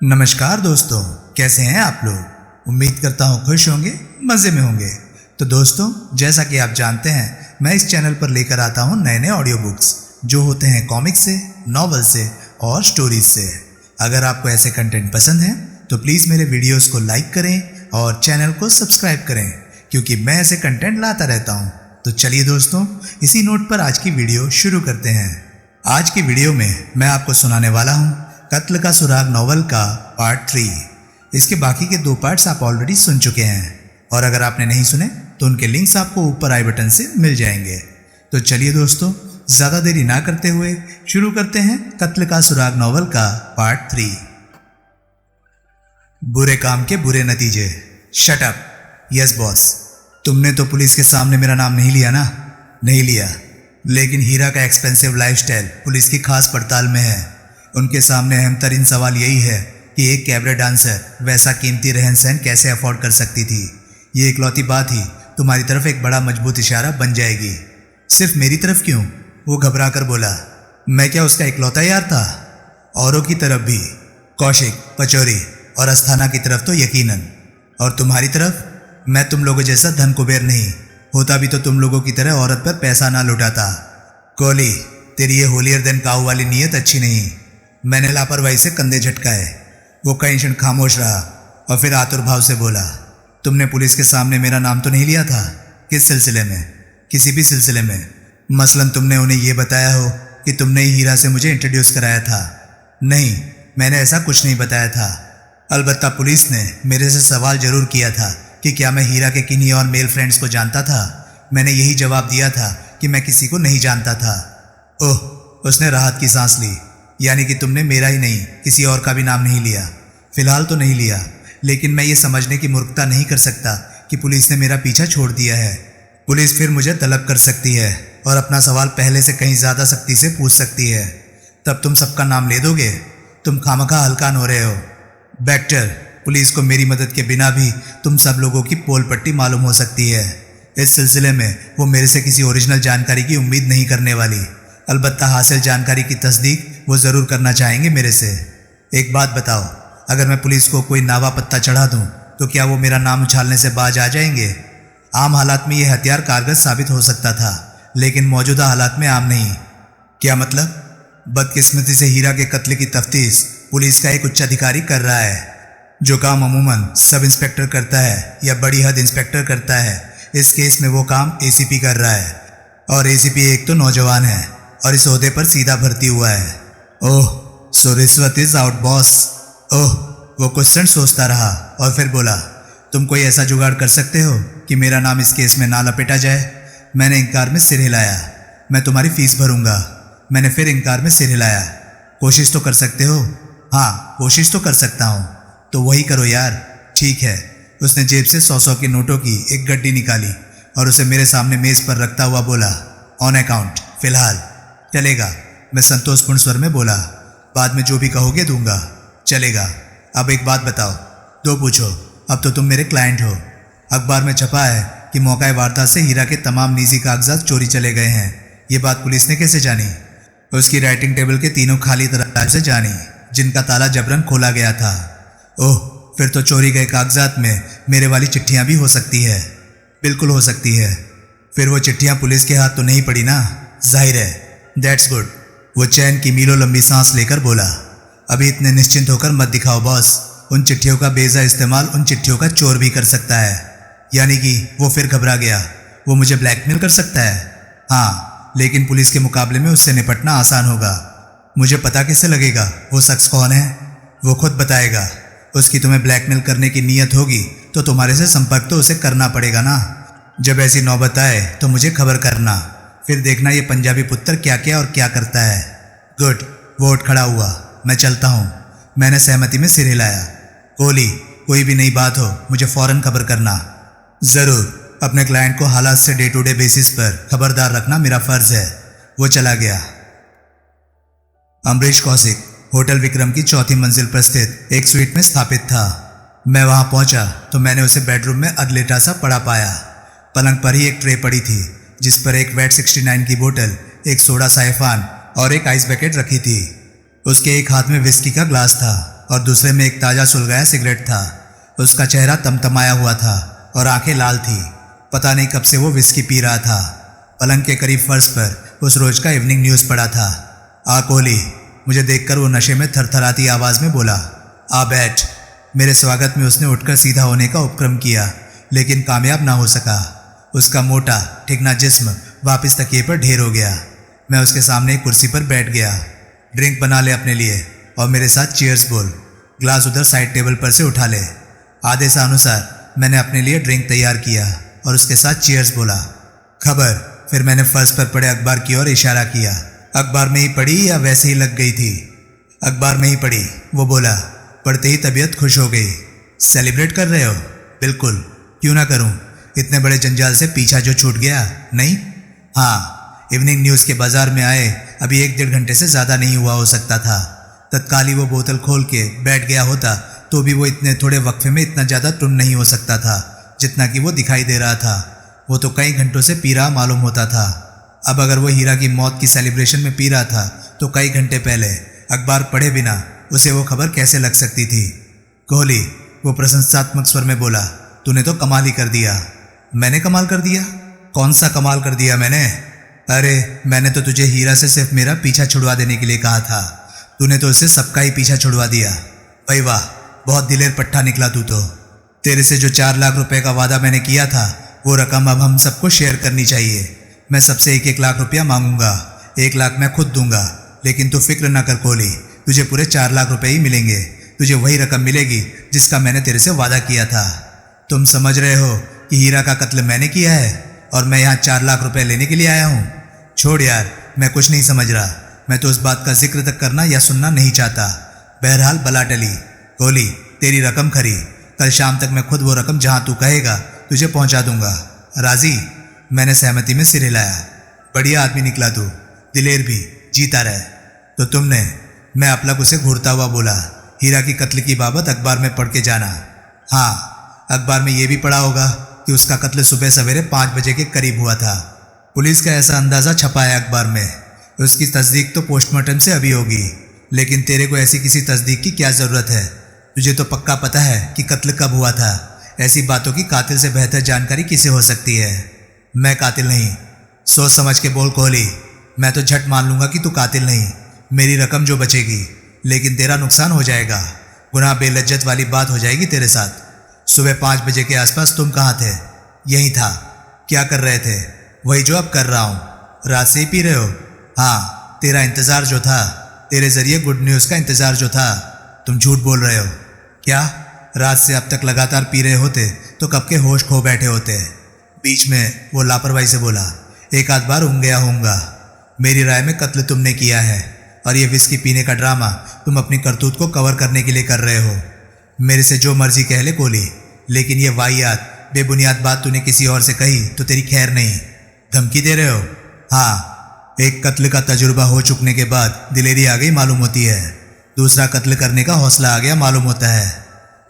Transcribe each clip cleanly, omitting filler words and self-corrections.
नमस्कार दोस्तों, कैसे हैं आप लोग। उम्मीद करता हूँ खुश होंगे, मज़े में होंगे। तो दोस्तों, जैसा कि आप जानते हैं, मैं इस चैनल पर लेकर आता हूँ नए नए ऑडियो बुक्स जो होते हैं कॉमिक्स से, नॉवल से और स्टोरीज से। अगर आपको ऐसे कंटेंट पसंद है तो प्लीज़ मेरे वीडियोज़ को लाइक करें और चैनल को सब्सक्राइब करें, क्योंकि मैं ऐसे कंटेंट लाता रहता हूँ। तो चलिए दोस्तों, इसी नोट पर आज की वीडियो शुरू करते हैं। आज की वीडियो में मैं आपको सुनाने वाला हूँ कत्ल का सुराग नॉवल का पार्ट 3। इसके बाकी के 2 पार्ट्स आप ऑलरेडी सुन चुके हैं, और अगर आपने नहीं सुने तो उनके लिंक्स आपको ऊपर आई बटन से मिल जाएंगे। तो चलिए दोस्तों, ज़्यादा देरी ना करते हुए शुरू करते हैं कत्ल का सुराग नॉवल का पार्ट 3। बुरे काम के बुरे नतीजे। Shut up. यस बॉस, तुमने तो पुलिस के सामने मेरा नाम नहीं लिया ना? नहीं लिया, लेकिन हीरा का एक्सपेंसिव लाइफस्टाइल पुलिस की खास पड़ताल में है। उनके सामने अहम तरीन सवाल यही है कि एक कैबरे डांसर वैसा कीमती रहन सहन कैसे अफोर्ड कर सकती थी। ये इकलौती बात ही तुम्हारी तरफ एक बड़ा मजबूत इशारा बन जाएगी। सिर्फ मेरी तरफ क्यों? वो घबरा कर बोला। मैं क्या उसका इकलौता यार था? औरों की तरफ भी, कौशिक, पचौरी और अस्थाना की तरफ तो यकीनन। और तुम्हारी तरफ? मैं तुम लोगों जैसा धन कुबेर नहीं, होता भी तो तुम लोगों की तरह औरत पर पैसा ना लुटाता। कोहली, तेरी ये होलियर देन काऊ वाली नीयत अच्छी नहीं। मैंने लापरवाही से कंधे झटकाए। वो कई क्षण खामोश रहा और फिर आतुर भाव से बोला, तुमने पुलिस के सामने मेरा नाम तो नहीं लिया था? किस सिलसिले में? किसी भी सिलसिले में। मसलन तुमने उन्हें यह बताया हो कि तुमने ही हीरा से मुझे इंट्रोड्यूस कराया था? नहीं, मैंने ऐसा कुछ नहीं बताया था। अलबत्ता पुलिस ने मेरे से सवाल जरूर किया था कि क्या मैं हीरा के किन्हीं और मेल फ्रेंड्स को जानता था। मैंने यही जवाब दिया था कि मैं किसी को नहीं जानता था। ओह, उसने राहत की सांस ली। यानी कि तुमने मेरा ही नहीं, किसी और का भी नाम नहीं लिया? फिलहाल तो नहीं लिया, लेकिन मैं ये समझने की मूर्खता नहीं कर सकता कि पुलिस ने मेरा पीछा छोड़ दिया है। पुलिस फिर मुझे तलब कर सकती है और अपना सवाल पहले से कहीं ज़्यादा सख्ती से पूछ सकती है। तब तुम सबका नाम ले दोगे? तुम खामखा हल्कान हो रहे हो। बैक्टर, पुलिस को मेरी मदद के बिना भी तुम सब लोगों की पोल पट्टी मालूम हो सकती है। इस सिलसिले में वो मेरे से किसी ओरिजिनल जानकारी की उम्मीद नहीं करने वाली। अलबत्ता हासिल जानकारी की तस्दीक वो ज़रूर करना चाहेंगे मेरे से। एक बात बताओ, अगर मैं पुलिस को कोई नावा पत्ता चढ़ा दूं तो क्या वो मेरा नाम उछालने से बाज आ जाएंगे? आम हालात में ये हथियार कारगर साबित हो सकता था, लेकिन मौजूदा हालात में आम नहीं। क्या मतलब? बदकिस्मती से हीरा के कत्ल की तफ्तीश पुलिस का एक उच्च अधिकारी कर रहा है, जो काम अमूमन सब इंस्पेक्टर करता है या बड़ी हद इंस्पेक्टर करता है। इस केस में वो काम एसीपी कर रहा है, और एसीपी एक तो नौजवान है और इस ओहदे पर सीधा भर्ती हुआ है। ओह, सो रिश्वत इज आउट बॉस। ओह, वो कुछ क्षण सोचता रहा और फिर बोला, तुम कोई ऐसा जुगाड़ कर सकते हो कि मेरा नाम इस केस में ना लपेटा जाए? मैंने इनकार में सिर हिलाया। मैं तुम्हारी फीस भरूंगा। मैंने फिर इनकार में सिर हिलाया। कोशिश तो कर सकते हो? हाँ, कोशिश तो कर सकता हूँ। तो वही करो यार। ठीक है। उसने जेब से 100 की नोटों की एक गड्डी निकाली और उसे मेरे सामने मेज पर रखता हुआ बोला, ऑन अकाउंट फिलहाल। चलेगा, मैं संतोषपूर्ण स्वर में बोला। बाद में जो भी कहोगे दूंगा। चलेगा। अब एक बात बताओ। 2 पूछो। अब तो तुम मेरे क्लाइंट हो। अखबार में छपा है कि मौका वारदात से हीरा के तमाम निजी कागजात चोरी चले गए हैं। ये बात पुलिस ने कैसे जानी? उसकी राइटिंग टेबल के 3 खाली दराज से जानी, जिनका ताला जबरन खोला गया था। ओह, फिर तो चोरी गए कागजात में मेरे वाली चिट्ठियां भी हो सकती है। बिल्कुल हो सकती है। फिर वो चिट्ठियां पुलिस के हाथ तो नहीं पड़ी ना? जाहिर है। That's good. वो चैन की मीलों लंबी सांस लेकर बोला, अभी इतने निश्चिंत होकर मत दिखाओ बॉस। उन चिट्ठियों का बेजा इस्तेमाल उन चिट्ठियों का चोर भी कर सकता है। यानी कि वो फिर घबरा गया। वो मुझे ब्लैकमेल कर सकता है? हाँ, लेकिन पुलिस के मुकाबले में उससे निपटना आसान होगा। मुझे पता कैसे लगेगा वो शख्स कौन है? वो खुद बताएगा। उसकी तुम्हें ब्लैकमेल करने की नीयत होगी तो तुम्हारे से संपर्क तो उसे करना पड़ेगा ना। जब ऐसी नौबत आए तो मुझे खबर करना। फिर देखना ये पंजाबी पुत्र क्या क्या और क्या करता है। गुड। वो उठ खड़ा हुआ। मैं चलता हूँ। मैंने सहमति में सिर हिलाया। कोहली, कोई भी नई बात हो मुझे फौरन खबर करना। ज़रूर। अपने क्लाइंट को हालात से डे टू डे बेसिस पर खबरदार रखना मेरा फ़र्ज़ है। वो चला गया। अमरीश कौशिक होटल विक्रम की 4थी मंजिल पर स्थित एक स्वीट में स्थापित था। मैं वहाँ पहुँचा तो मैंने उसे बेडरूम में अधलेटा सा पड़ा पाया। पलंग पर ही एक ट्रे पड़ी थी, जिस पर एक वेट 69 की बोतल, एक सोडा साइफान और एक आइस बकेट रखी थी। उसके एक हाथ में विस्की का ग्लास था और दूसरे में एक ताज़ा सुलगाया सिगरेट था। उसका चेहरा तमतमाया हुआ था और आंखें लाल थी। पता नहीं कब से वो विस्की पी रहा था। पलंग के करीब फर्श पर उस रोज का इवनिंग न्यूज़ पड़ा था। आ कोहली, मुझे देखकर वो नशे में थरथराती आवाज़ में बोला, आ बैठ। मेरे स्वागत में उसने उठकर सीधा होने का उपक्रम किया, लेकिन कामयाब ना हो सका। उसका मोटा ठिकना जिस्म वापस तकिए पर ढेर हो गया। मैं उसके सामने एक कुर्सी पर बैठ गया। ड्रिंक बना ले अपने लिए और मेरे साथ चीयर्स बोल। ग्लास उधर साइड टेबल पर से उठा ले। आदेशानुसार मैंने अपने लिए ड्रिंक तैयार किया और उसके साथ चीयर्स बोला। खबर। फिर मैंने फर्श पर पड़े अखबार की ओर इशारा किया। अखबार में ही पढ़ी या वैसे ही लग गई थी? अखबार में ही पढ़ी, वो बोला। पढ़ते ही तबीयत खुश हो गई। सेलिब्रेट कर रहे हो? बिल्कुल, क्यों ना करूं। इतने बड़े जंजाल से पीछा जो छूट गया, नहीं? हाँ, इवनिंग न्यूज़ के बाजार में आए अभी 1-1.5 घंटे से ज़्यादा नहीं हुआ हो सकता था। तत्काल ही वो बोतल खोल के बैठ गया होता तो भी वो इतने थोड़े वक्फे में इतना ज़्यादा टुन नहीं हो सकता था जितना कि वो दिखाई दे रहा था। वो तो कई घंटों से पी रहा मालूम होता था। अब अगर वो हीरा की मौत की सेलिब्रेशन में पी रहा था तो कई घंटे पहले अखबार पढ़े बिना उसे वो खबर कैसे लग सकती थी? कोहली, वो प्रशंसात्मक स्वर में बोला, तूने तो कमाल ही कर दिया। मैंने कमाल कर दिया? कौन सा कमाल कर दिया मैंने? अरे, मैंने तो तुझे हीरा से सिर्फ मेरा पीछा छुड़वा देने के लिए कहा था। तूने तो उससे सबका ही पीछा छुड़वा दिया। भाई वाह, बहुत दिलेर पट्टा निकला तू तो। तेरे से जो 4 लाख रुपए का वादा मैंने किया था, वो रकम अब हम सबको शेयर करनी चाहिए। मैं सबसे 1-1 लाख रुपया मांगूंगा। 1 लाख मैं खुद दूंगा, लेकिन तू फिक्र ना कर कोहली, तुझे पूरे 4 लाख रुपए ही मिलेंगे। तुझे वही रकम मिलेगी जिसका मैंने तेरे से वादा किया था। तुम समझ रहे हो कि हीरा का कत्ल मैंने किया है और मैं यहाँ 4 लाख रुपए लेने के लिए आया हूँ? छोड़ यार, मैं कुछ नहीं समझ रहा। मैं तो उस बात का जिक्र तक करना या सुनना नहीं चाहता। बहरहाल बला टली। कोहली, तेरी रकम खरी। कल शाम तक मैं खुद वो रकम जहाँ तू कहेगा तुझे पहुँचा दूंगा। राजी? मैंने सहमति में सिर हिलाया। बढ़िया आदमी निकला तू, दिलेर भी, जीता रहे। तो तुमने? मैं अपलक उसे घूरता हुआ बोला, हीरा की कत्ल की बाबत अखबार में पढ़ के जाना। हाँ, अखबार में यह भी पढ़ा होगा कि उसका कत्ल सुबह सवेरे 5 बजे के करीब हुआ था। पुलिस का ऐसा अंदाज़ा छपा है अखबार में। उसकी तस्दीक तो पोस्टमार्टम से अभी होगी, लेकिन तेरे को ऐसी किसी तस्दीक की क्या ज़रूरत है? तुझे तो पक्का पता है कि कत्ल कब हुआ था। ऐसी बातों की कातिल से बेहतर जानकारी किसे हो सकती है? मैं कातिल नहीं। सोच समझ के बोल कोहली। मैं तो झट मान लूँगा कि तू कातिल नहीं। मेरी रकम जो बचेगी, लेकिन तेरा नुकसान हो जाएगा। गुनाह बेलज्जत वाली बात हो जाएगी तेरे साथ। सुबह 5 बजे के आसपास तुम कहाँ थे? यहीं था। क्या कर रहे थे? वही जो अब कर रहा हूँ। रात से ही पी रहे हो? हाँ, तेरा इंतज़ार जो था, तेरे जरिए गुड न्यूज़ का इंतज़ार जो था। तुम झूठ बोल रहे हो। क्या? रात से अब तक लगातार पी रहे होते तो कब के होश खो बैठे होते। बीच में वो लापरवाही से बोला, 1 आध बार ऊँग गया होऊंगा। मेरी राय में कत्ल तुमने किया है और ये विस्की पीने का ड्रामा तुम अपनी करतूत को कवर करने के लिए कर रहे हो। मेरे से जो मर्जी कह ले कोहली, लेकिन ये वाहियात बेबुनियाद बात तूने किसी और से कही तो तेरी खैर नहीं। धमकी दे रहे हो? हाँ, एक कत्ल का तजुर्बा हो चुकने के बाद दिलेरी आ गई मालूम होती है। दूसरा कत्ल करने का हौसला आ गया मालूम होता है।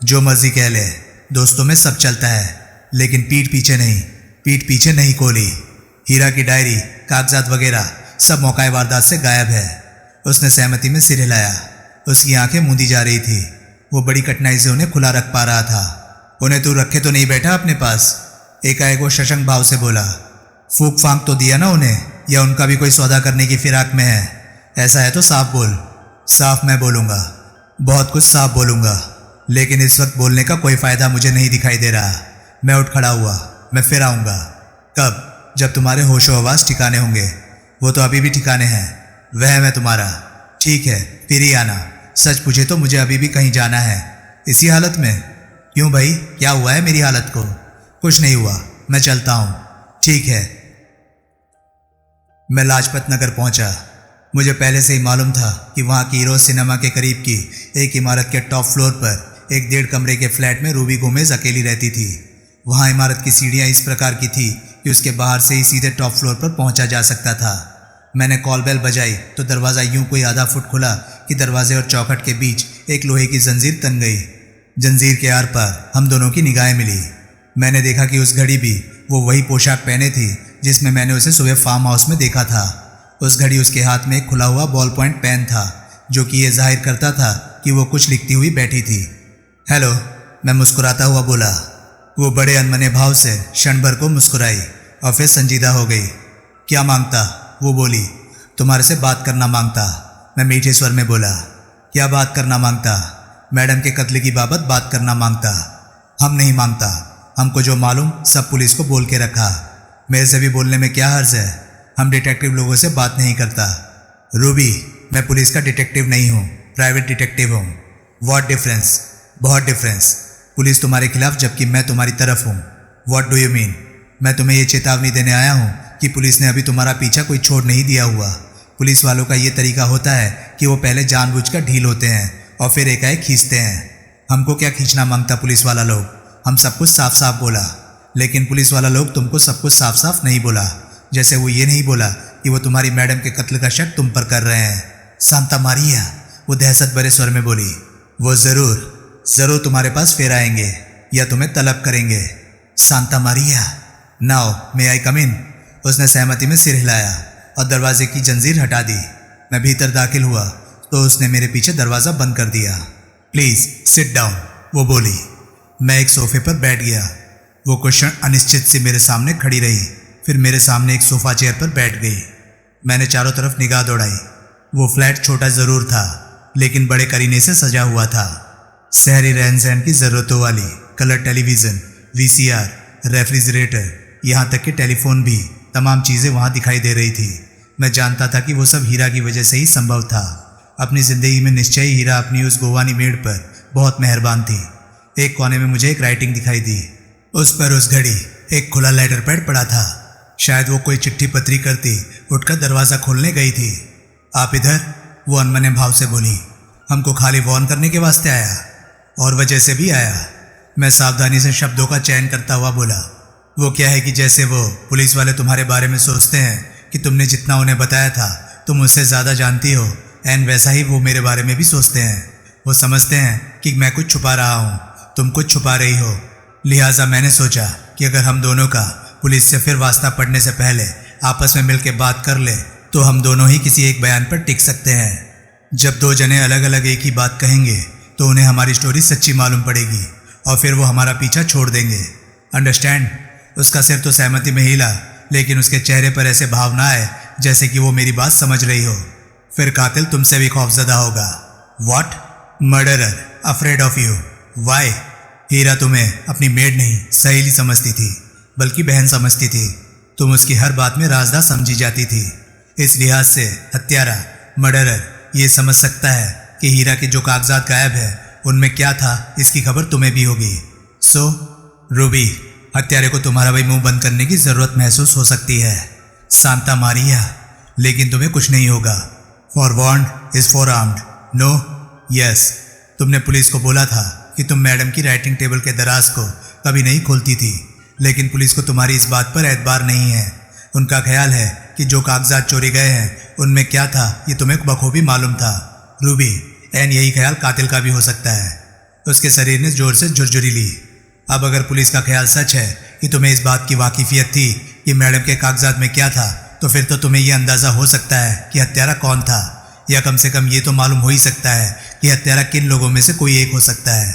जो मर्जी कह ले, दोस्तों में सब चलता है, लेकिन पीठ पीछे नहीं। पीठ पीछे नहीं कोहली। हीरा की डायरी, कागजात वगैरह सब मौका वारदात से गायब है। उसने सहमति में सिर हिलाया। उसकी आंखें मूंदी जा रही थी। वो बड़ी कठिनाई से उन्हें खुला रख पा रहा था। उन्हें तू रखे तो नहीं बैठा अपने पास? एकाएक वो शशंक भाव से बोला। फूक फांक तो दिया ना उन्हें, या उनका भी कोई सौदा करने की फिराक में है? ऐसा है तो साफ बोल। साफ मैं बोलूँगा, बहुत कुछ साफ बोलूँगा, लेकिन इस वक्त बोलने का कोई फ़ायदा मुझे नहीं दिखाई दे रहा। मैं उठ खड़ा हुआ। मैं फिर आऊँगा। कब? जब तुम्हारे होशो हवास ठिकाने होंगे। वो तो अभी भी ठिकाने हैं। वह मैं तुम्हारा। ठीक है, फिर ही आना। सच पूछे तो मुझे अभी भी कहीं जाना है। इसी हालत में? क्यों भाई, क्या हुआ है मेरी हालत को? कुछ नहीं हुआ, मैं चलता हूँ। ठीक है। मैं लाजपत नगर पहुंचा। मुझे पहले से ही मालूम था कि वहाँ की हीरो सिनेमा के करीब की एक इमारत के टॉप फ्लोर पर एक 1.5 कमरे के फ्लैट में रूबी गोमेज अकेली रहती थी। वहाँ इमारत की सीढ़ियाँ इस प्रकार की थी कि उसके बाहर से ही सीधे टॉप फ्लोर पर पहुँचा जा सकता था। मैंने कॉल बेल बजाई तो दरवाज़ा यूं कोई आधा फुट खुला कि दरवाजे और चौखट के बीच एक लोहे की जंजीर तन गई। जंजीर के आर पार हम दोनों की निगाहें मिली। मैंने देखा कि उस घड़ी भी वो वही पोशाक पहने थी जिसमें मैंने उसे सुबह फार्म हाउस में देखा था। उस घड़ी उसके हाथ में एक खुला हुआ बॉल पॉइंट पेन था जो कि ये जाहिर करता था कि वो कुछ लिखती हुई बैठी थी। हेलो, मैं मुस्कुराता हुआ बोला। वो बड़े अनमने भाव से क्षण भर को मुस्कुराई और फिर संजीदा हो गई। क्या मांगता? वो बोली। तुम्हारे से बात करना मांगता। मैं मीठे स्वर में बोला। क्या बात करना मांगता? मैडम के कत्ल की बाबत बात करना मांगता। हम नहीं मांगता, हमको जो मालूम सब पुलिस को बोल के रखा। मेरे से भी बोलने में क्या हर्ज है? हम डिटेक्टिव लोगों से बात नहीं करता। रूबी, मैं पुलिस का डिटेक्टिव नहीं हूँ, प्राइवेट डिटेक्टिव हूँ। What difference? बहुत डिफरेंस। पुलिस तुम्हारे खिलाफ जबकि मैं तुम्हारी तरफ हूँ। What do you mean? मैं तुम्हें ये चेतावनी देने आया हूँ कि पुलिस ने अभी तुम्हारा पीछा कोई छोड़ नहीं दिया हुआ। पुलिस वालों का ये तरीका होता है कि वो पहले जानबूझकर ढील होते हैं और फिर एकाएक खींचते हैं। हमको क्या खींचना मांगता पुलिस वाला लोग? हम सब कुछ साफ साफ बोला, लेकिन पुलिस वाला लोग तुमको सब कुछ साफ साफ नहीं बोला। जैसे वो ये नहीं बोला कि वो तुम्हारी मैडम के कत्ल का शक तुम पर कर रहे हैं। सांता मारिया, वो दहशत भरे स्वर में बोली। वो जरूर तुम्हारे पास फिर आएंगे या तुम्हें तलब करेंगे। सांता मारिया, नाउ मे आई कम इन? उसने सहमति में सिर हिलाया और दरवाजे की जंजीर हटा दी। मैं भीतर दाखिल हुआ तो उसने मेरे पीछे दरवाज़ा बंद कर दिया। प्लीज़ सिट डाउन, वो बोली। मैं एक सोफे पर बैठ गया। वो कुछ क्षण अनिश्चित सी मेरे सामने खड़ी रही, फिर मेरे सामने एक सोफा चेयर पर बैठ गई। मैंने चारों तरफ निगाह दौड़ाई। वो फ्लैट छोटा ज़रूर था, लेकिन बड़े करीने से सजा हुआ था। शहरी रहन सहन की ज़रूरतों वाली कलर टेलीविज़न, VCR, रेफ्रिजरेटर, यहाँ तक कि टेलीफोन भी, तमाम चीज़ें वहाँ दिखाई दे रही थी। मैं जानता था कि वो सब हीरा की वजह से ही संभव था। अपनी ज़िंदगी में निश्चय ही हीरा अपनी उस गोवानी मेड पर बहुत मेहरबान थी। एक कोने में मुझे एक राइटिंग दिखाई दी। उस पर उस घड़ी एक खुला लेटर पैड पड़ा था। शायद वो कोई चिट्ठी पत्री करती उठकर दरवाज़ा खोलने गई थी। आप इधर? वो अनमने भाव से बोली। हमको खाली वॉर्न करने के वास्ते आया? और वजह से भी आया। मैं सावधानी से शब्दों का चयन करता हुआ बोला। वो क्या है कि जैसे वो पुलिस वाले तुम्हारे बारे में सोचते हैं कि तुमने जितना उन्हें बताया था तुम उससे ज़्यादा जानती हो, एंड वैसा ही वो मेरे बारे में भी सोचते हैं। वो समझते हैं कि मैं कुछ छुपा रहा हूँ, तुम कुछ छुपा रही हो। लिहाजा मैंने सोचा कि अगर हम दोनों का पुलिस से फिर वास्ता पड़ने से पहले आपस में मिलकर बात कर ले तो हम दोनों ही किसी एक बयान पर टिक सकते हैं। जब दो जने अलग अलग एक ही बात कहेंगे तो उन्हें हमारी स्टोरी सच्ची मालूम पड़ेगी और फिर वो हमारा पीछा छोड़ देंगे। अंडरस्टैंड? उसका सिर तो सहमति में हिला, लेकिन उसके चेहरे पर ऐसे भाव ना आए जैसे कि वो मेरी बात समझ रही हो। फिर कातिल तुमसे भी खौफजदा होगा। What? Murderer afraid of you. Why? Heera तुम्हें अपनी मेड नहीं सहेली समझती थी, बल्कि बहन समझती थी। तुम उसकी हर बात में राजदार समझी जाती थी। इस लिहाज से हत्यारा, मर्डरर ये समझ सकता है कि हीरा के जो कागजात गायब है उनमें क्या था, इसकी खबर तुम्हें भी होगी। सो रूबी, हत्यारे को तुम्हारा भाई मुंह बंद करने की जरूरत महसूस हो सकती है, सांता मारिया, लेकिन तुम्हें कुछ नहीं होगा। Forewarned is forearmed. No? Yes. तुमने पुलिस को बोला था कि तुम मैडम की राइटिंग टेबल के दराज को कभी नहीं खोलती थी, लेकिन पुलिस को तुम्हारी इस बात पर एतबार नहीं है। उनका ख्याल है कि जो कागजात चोरी गए हैं उनमें क्या था ये तुम्हें बखूबी मालूम था। रूबी, एन यही ख्याल कातिल का भी हो सकता है। उसके शरीर ने जोर से झुरझुरी ली। अब अगर पुलिस का ख्याल सच है कि तुम्हें इस बात की वाकिफियत थी कि मैडम के कागजात में क्या था, तो फिर तो तुम्हें यह अंदाज़ा हो सकता है कि हत्यारा कौन था, या कम से कम ये तो मालूम हो ही सकता है कि हत्यारा किन लोगों में से कोई एक हो सकता है।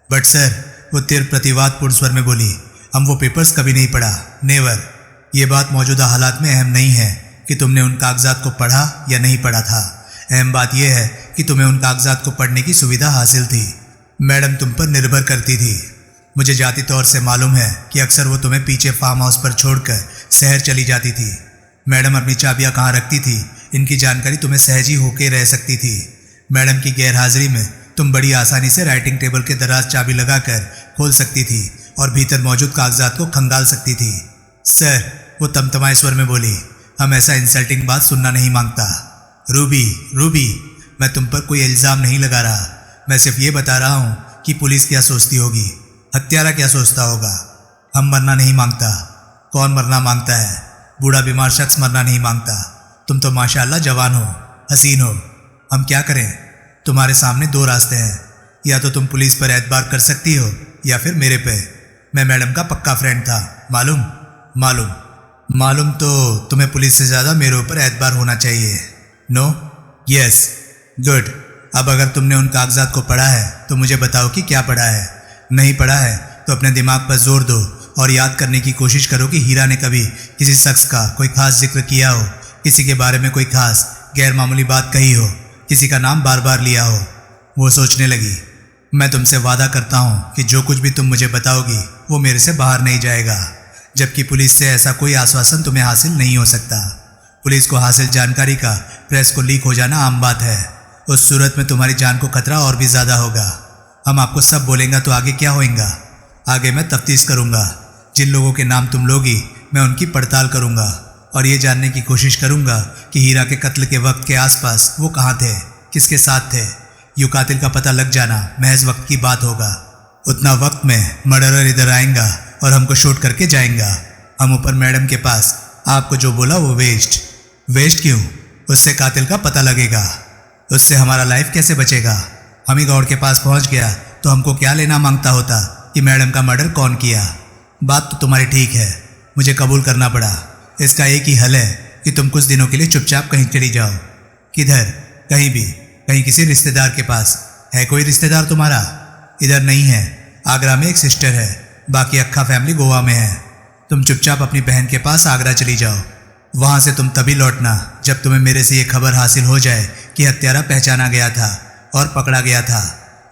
बट सर, वो तीव्र प्रतिवादपूर्ण स्वर में बोली, हम वो पेपर्स कभी नहीं पढ़ा, नेवर। ये बात मौजूदा हालात में अहम नहीं है कि तुमने उन कागजात को पढ़ा या नहीं पढ़ा था। अहम बात यह है कि तुम्हें उन कागजात को पढ़ने की सुविधा हासिल थी। मैडम तुम पर निर्भर करती थी। मुझे जाती तौर से मालूम है कि अक्सर वो तुम्हें पीछे फार्म हाउस पर छोड़कर शहर चली जाती थी। मैडम अपनी चाबियां कहाँ रखती थी, इनकी जानकारी तुम्हें सहज ही होके रह सकती थी। मैडम की गैरहाजिरी में तुम बड़ी आसानी से राइटिंग टेबल के दराज चाबी लगाकर खोल सकती थी और भीतर मौजूद कागजात को खंगाल सकती थी। सर, वो तमतमाए स्वर में बोली, हम ऐसा इंसल्टिंग बात सुनना नहीं मांगता। रूबी, मैं तुम पर कोई इल्ज़ाम नहीं लगा रहा। मैं सिर्फ ये बता रहा हूँ कि पुलिस क्या सोचती होगी, हत्यारा क्या सोचता होगा। हम मरना नहीं मांगता। कौन मरना मांगता है? बूढ़ा बीमार शख्स मरना नहीं मांगता। तुम तो माशाअल्लाह जवान हो, हसीन हो। हम क्या करें? तुम्हारे सामने दो रास्ते हैं, या तो तुम पुलिस पर एतबार कर सकती हो या फिर मेरे पे। मैं मैडम का पक्का फ्रेंड था, मालूम तो तुम्हें पुलिस से ज़्यादा मेरे ऊपर एतबार होना चाहिए। नो? यस। गुड। अब अगर तुमने उन कागजात को पढ़ा है तो मुझे बताओ कि क्या पढ़ा है। नहीं पढ़ा है तो अपने दिमाग पर जोर दो और याद करने की कोशिश करो कि हीरा ने कभी किसी शख्स का कोई खास जिक्र किया हो, किसी के बारे में कोई खास गैर मामूली बात कही हो, किसी का नाम बार बार लिया हो। वो सोचने लगी। मैं तुमसे वादा करता हूँ कि जो कुछ भी तुम मुझे बताओगी वो मेरे से बाहर नहीं जाएगा, जबकि पुलिस से ऐसा कोई आश्वासन तुम्हें हासिल नहीं हो सकता। पुलिस को हासिल जानकारी का प्रेस को लीक हो जाना आम बात है। उस सूरत में तुम्हारी जान को खतरा और भी ज़्यादा होगा। हम आपको सब बोलेंगे तो आगे क्या होएगा? आगे मैं तफ्तीश करूँगा। जिन लोगों के नाम तुम लोगी मैं उनकी पड़ताल करूँगा और ये जानने की कोशिश करूँगा कि हीरा के कत्ल के वक्त के आसपास वो कहाँ थे, किसके साथ थे। यूँ कातिल का पता लग जाना महज वक्त की बात होगा। उतना वक्त में मर्डरर इधर आएगा और हमको शूट करके जाएगा। हम ऊपर मैडम के पास आपको जो बोला वो वेस्ट। वेस्ट क्यों? उससे कातिल का पता लगेगा। उससे हमारा लाइफ कैसे बचेगा? हम ही गौड़ के पास पहुंच गया तो हमको क्या लेना मांगता होता कि मैडम का मर्डर कौन किया। बात तो तुम्हारी ठीक है, मुझे कबूल करना पड़ा। इसका एक ही हल है कि तुम कुछ दिनों के लिए चुपचाप कहीं चली जाओ। किधर? कहीं भी, कहीं किसी रिश्तेदार के पास। है कोई रिश्तेदार तुम्हारा? इधर नहीं है। आगरा में एक सिस्टर है, बाकी अक्खा फैमिली गोवा में है। तुम चुपचाप अपनी बहन के पास आगरा चली जाओ। वहाँ से तुम तभी लौटना जब तुम्हें मेरे से ये खबर हासिल हो जाए कि हत्यारा पहचाना गया था और पकड़ा गया था।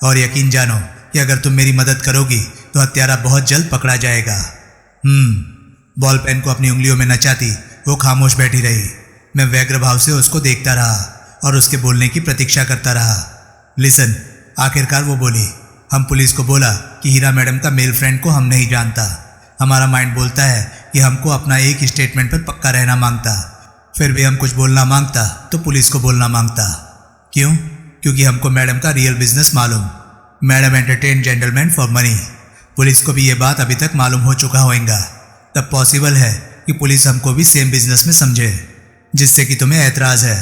और यकीन जानो कि अगर तुम मेरी मदद करोगी तो हत्यारा बहुत जल्द पकड़ा जाएगा। बॉल पेन को अपनी उंगलियों में नचाती वो खामोश बैठी रही। मैं व्यग्र भाव से उसको देखता रहा और उसके बोलने की प्रतीक्षा करता रहा। लिसन, आखिरकार वो बोली। हम पुलिस को बोला कि हीरा मैडम का मेल फ्रेंड को हम नहीं जानता। हमारा माइंड बोलता है कि हमको अपना एक स्टेटमेंट पर पक्का रहना मांगता। फिर भी हम कुछ बोलना मांगता तो पुलिस को बोलना मांगता। क्यों? क्योंकि हमको मैडम का रियल बिजनेस मालूम। Madam entertain gentleman for money. Police को भी ये बात अभी तक मालूम हो चुका होगा। तब पॉसिबल है कि पुलिस हमको भी सेम बिजनेस में समझे, जिससे कि तुम्हें ऐतराज़ है।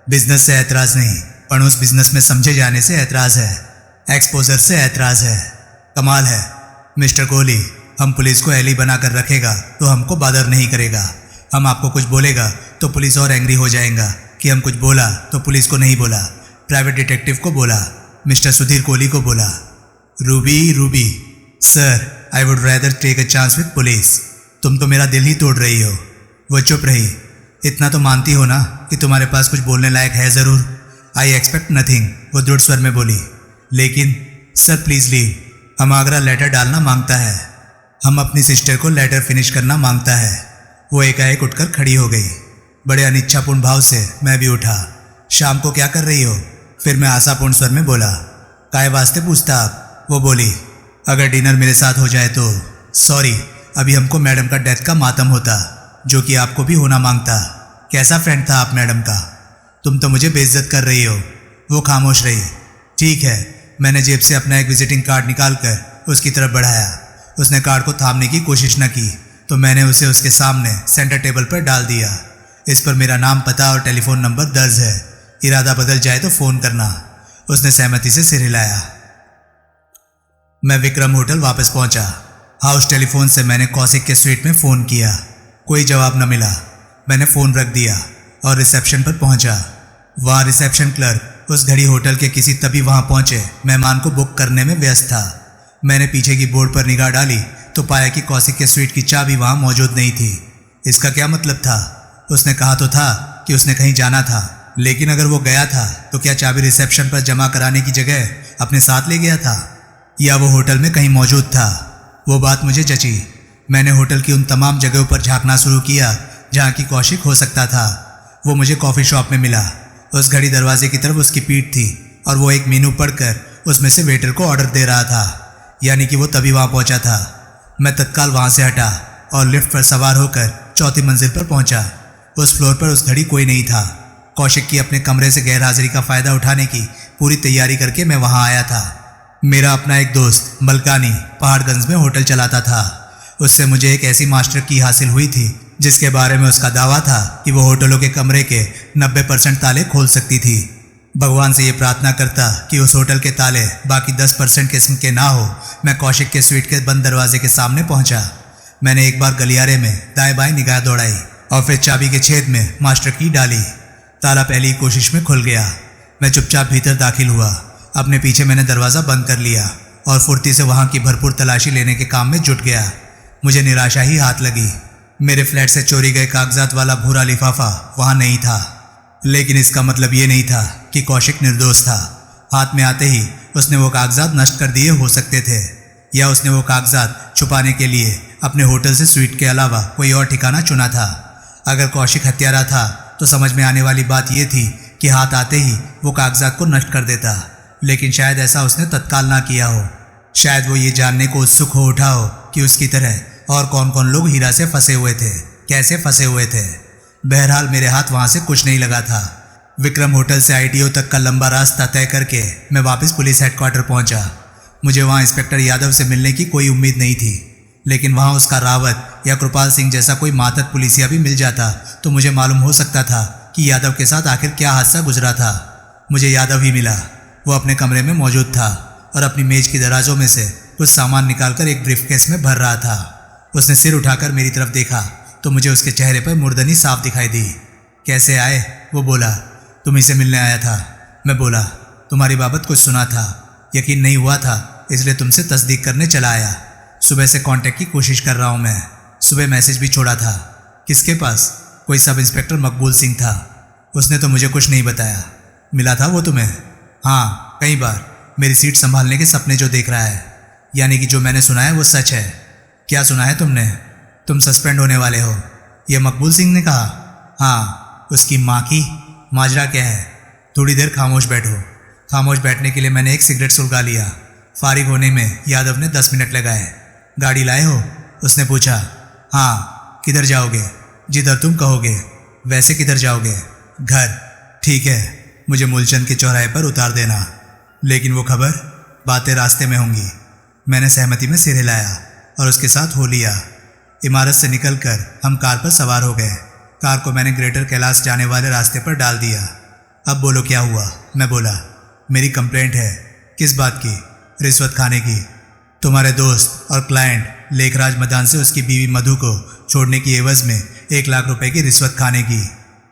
बिजनेस से ऐतराज़ नहीं, पर उस बिजनेस में समझे जाने से ऐतराज़ है। एक्सपोजर से ऐतराज़ है। कमाल है मिस्टर कोहली। हम पुलिस को एली बनाकर रखेगा तो हमको बादर नहीं करेगा। हम आपको कुछ बोलेगा तो पुलिस और एंग्री हो जाएगा कि हम कुछ बोला तो पुलिस को नहीं बोला, प्राइवेट डिटेक्टिव को बोला, मिस्टर सुधीर कोहली को बोला। Ruby sir, I would rather take a chance with police. तुम तो मेरा दिल ही तोड़ रही हो। वो चुप रही। इतना तो मानती हो ना कि तुम्हारे पास कुछ बोलने लायक है ज़रूर। आई एक्सपेक्ट नथिंग, वो दृढ़ स्वर में बोली। लेकिन सर प्लीज़ लीव। हम आगरा लेटर डालना मांगता है। हम अपनी सिस्टर को लेटर फिनिश करना मांगता है। वो एकाएक उठकर खड़ी हो गई। बड़े अनिच्छापूर्ण भाव से मैं भी उठा। शाम को क्या कर रही हो? फिर मैं आशापूर्ण स्वर में बोला। काय वास्ते पूछता आप? वो बोली, अगर डिनर मेरे साथ हो जाए तो। सॉरी, अभी हमको मैडम का डेथ का मातम होता, जो कि आपको भी होना मांगता। कैसा फ्रेंड था आप मैडम का? तुम तो मुझे बेइज्जत कर रही हो। वो खामोश रही। ठीक है, मैंने जेब से अपना एक विजिटिंग कार्ड निकाल कर उसकी तरफ बढ़ाया। उसने कार्ड को थामने की कोशिश न की तो मैंने उसे उसके सामने सेंटर टेबल पर डाल दिया। इस पर मेरा नाम, पता और टेलीफोन नंबर दर्ज है। इरादा बदल जाए तो फ़ोन करना। उसने सहमति से सिर हिलाया। मैं विक्रम होटल वापस पहुंचा। हाउस टेलीफोन से मैंने कौशिक के स्वीट में फ़ोन किया। कोई जवाब न मिला। मैंने फ़ोन रख दिया और रिसेप्शन पर पहुंचा। वहाँ रिसेप्शन क्लर्क उस घड़ी होटल के किसी तभी वहाँ पहुंचे मेहमान को बुक करने में व्यस्त था। मैंने पीछे की बोर्ड पर निगाह डाली तो पाया कि कौशिक के स्वीट की चाबी वहाँ मौजूद नहीं थी। इसका क्या मतलब था? उसने कहा तो था कि उसने कहीं जाना था, लेकिन अगर वो गया था तो क्या चाबी रिसेप्शन पर जमा कराने की जगह अपने साथ ले गया था, या वो होटल में कहीं मौजूद था? वो बात मुझे जची। मैंने होटल की उन तमाम जगहों पर झांकना शुरू किया जहाँ की कौशिक हो सकता था। वो मुझे कॉफ़ी शॉप में मिला। उस घड़ी दरवाजे की तरफ उसकी पीठ थी और वो एक मेनू पढ़कर उसमें से वेटर को ऑर्डर दे रहा था, यानी कि वो तभी वहाँ पहुँचा था। मैं तत्काल वहाँ से हटा और लिफ्ट पर सवार होकर चौथी मंजिल पर पहुँचा। उस फ्लोर पर उस घड़ी कोई नहीं था। कौशिक की अपने कमरे से गैरहाजिरी का फ़ायदा उठाने की पूरी तैयारी करके मैं वहाँ आया था। मेरा अपना एक दोस्त मलकानी पहाड़गंज में होटल चलाता था। उससे मुझे एक ऐसी मास्टर की हासिल हुई थी जिसके बारे में उसका दावा था कि वो होटलों के कमरे के 90% ताले खोल सकती थी। भगवान से ये प्रार्थना करता कि उस होटल के ताले बाकी 10% किस्म के ना हो। मैं कौशिक के स्वीट के बंद दरवाजे के सामने पहुंचा। मैंने एक बार गलियारे में दाएं बाएं निगाह दौड़ाई और फिर चाबी के छेद में मास्टर की डाली। ताला पहली कोशिश में खुल गया। मैं चुपचाप भीतर दाखिल हुआ। अपने पीछे मैंने दरवाज़ा बंद कर लिया और फुर्ती से वहाँ की भरपूर तलाशी लेने के काम में जुट गया। मुझे निराशा ही हाथ लगी। मेरे फ्लैट से चोरी गए कागजात वाला भूरा लिफाफा वहाँ नहीं था, लेकिन इसका मतलब ये नहीं था कि कौशिक निर्दोष था। हाथ में आते ही उसने वो कागजात नष्ट कर दिए हो सकते थे, या उसने वो कागजात छुपाने के लिए अपने होटल से स्वीट के अलावा कोई और ठिकाना चुना था। अगर कौशिक हत्यारा था तो समझ में आने वाली बात यह थी कि हाथ आते ही वो कागजात को नष्ट कर देता, लेकिन शायद ऐसा उसने तत्काल ना किया हो। शायद वो ये जानने को उत्सुक हो उठा हो कि उसकी तरह और कौन कौन लोग हीरा से फंसे हुए थे, कैसे फंसे हुए थे। बहरहाल मेरे हाथ वहाँ से कुछ नहीं लगा था। विक्रम होटल से ITO तक का लंबा रास्ता तय करके मैं वापस पुलिस हेडक्वार्टर पहुंचा। मुझे वहाँ इंस्पेक्टर यादव से मिलने की कोई उम्मीद नहीं थी, लेकिन वहाँ उसका रावत या कृपाल सिंह जैसा कोई मातहत पुलिसिया भी मिल जाता तो मुझे मालूम हो सकता था कि यादव के साथ आखिर क्या हादसा गुजरा था। मुझे यादव ही मिला। वो अपने कमरे में मौजूद था और अपनी मेज की दराजों में से कुछ सामान निकालकर एक ब्रीफकेस में भर रहा था। उसने सिर उठाकर मेरी तरफ देखा तो मुझे उसके चेहरे पर मुर्दनी साफ दिखाई दी। कैसे आए? वो बोला। तुम्हीं से मिलने आया था। मैं बोला। तुम्हारी बाबत कुछ सुना था, यकीन नहीं हुआ था, इसलिए तुमसे तस्दीक करने चला आया। सुबह से कांटेक्ट की कोशिश कर रहा हूँ मैं। सुबह मैसेज भी छोड़ा था। किसके पास? कोई सब इंस्पेक्टर मकबूल सिंह था। उसने तो मुझे कुछ नहीं बताया। मिला था वो तुम्हें? हाँ, कई बार। मेरी सीट संभालने के सपने जो देख रहा है। यानी कि जो मैंने सुना है वो सच है। क्या सुना है तुमने? तुम सस्पेंड होने वाले हो, यह मकबूल सिंह ने कहा। हाँ। उसकी माँ की? माजरा क्या है? थोड़ी देर खामोश बैठो। खामोश बैठने के लिए मैंने एक सिगरेट सुलगा लिया। फारिग होने में यादव ने 10 मिनट लगाए। गाड़ी लाए हो? उसने पूछा। हाँ। किधर जाओगे? जिधर तुम कहोगे। वैसे किधर जाओगे? घर। ठीक है, मुझे मूलचंद के चौराहे पर उतार देना, लेकिन वो खबर, बातें रास्ते में होंगी। मैंने सहमति में सिर हिलाया और उसके साथ हो लिया। इमारत से निकलकर हम कार पर सवार हो गए। कार को मैंने ग्रेटर कैलाश जाने वाले रास्ते पर डाल दिया। अब बोलो क्या हुआ? मैं बोला। मेरी कंप्लेंट है। किस बात की? रिश्वत खाने की। तुम्हारे दोस्त और क्लाइंट लेखराज मदान से उसकी बीवी मधु को छोड़ने की एवज में 1 लाख रुपए की रिश्वत खाने की।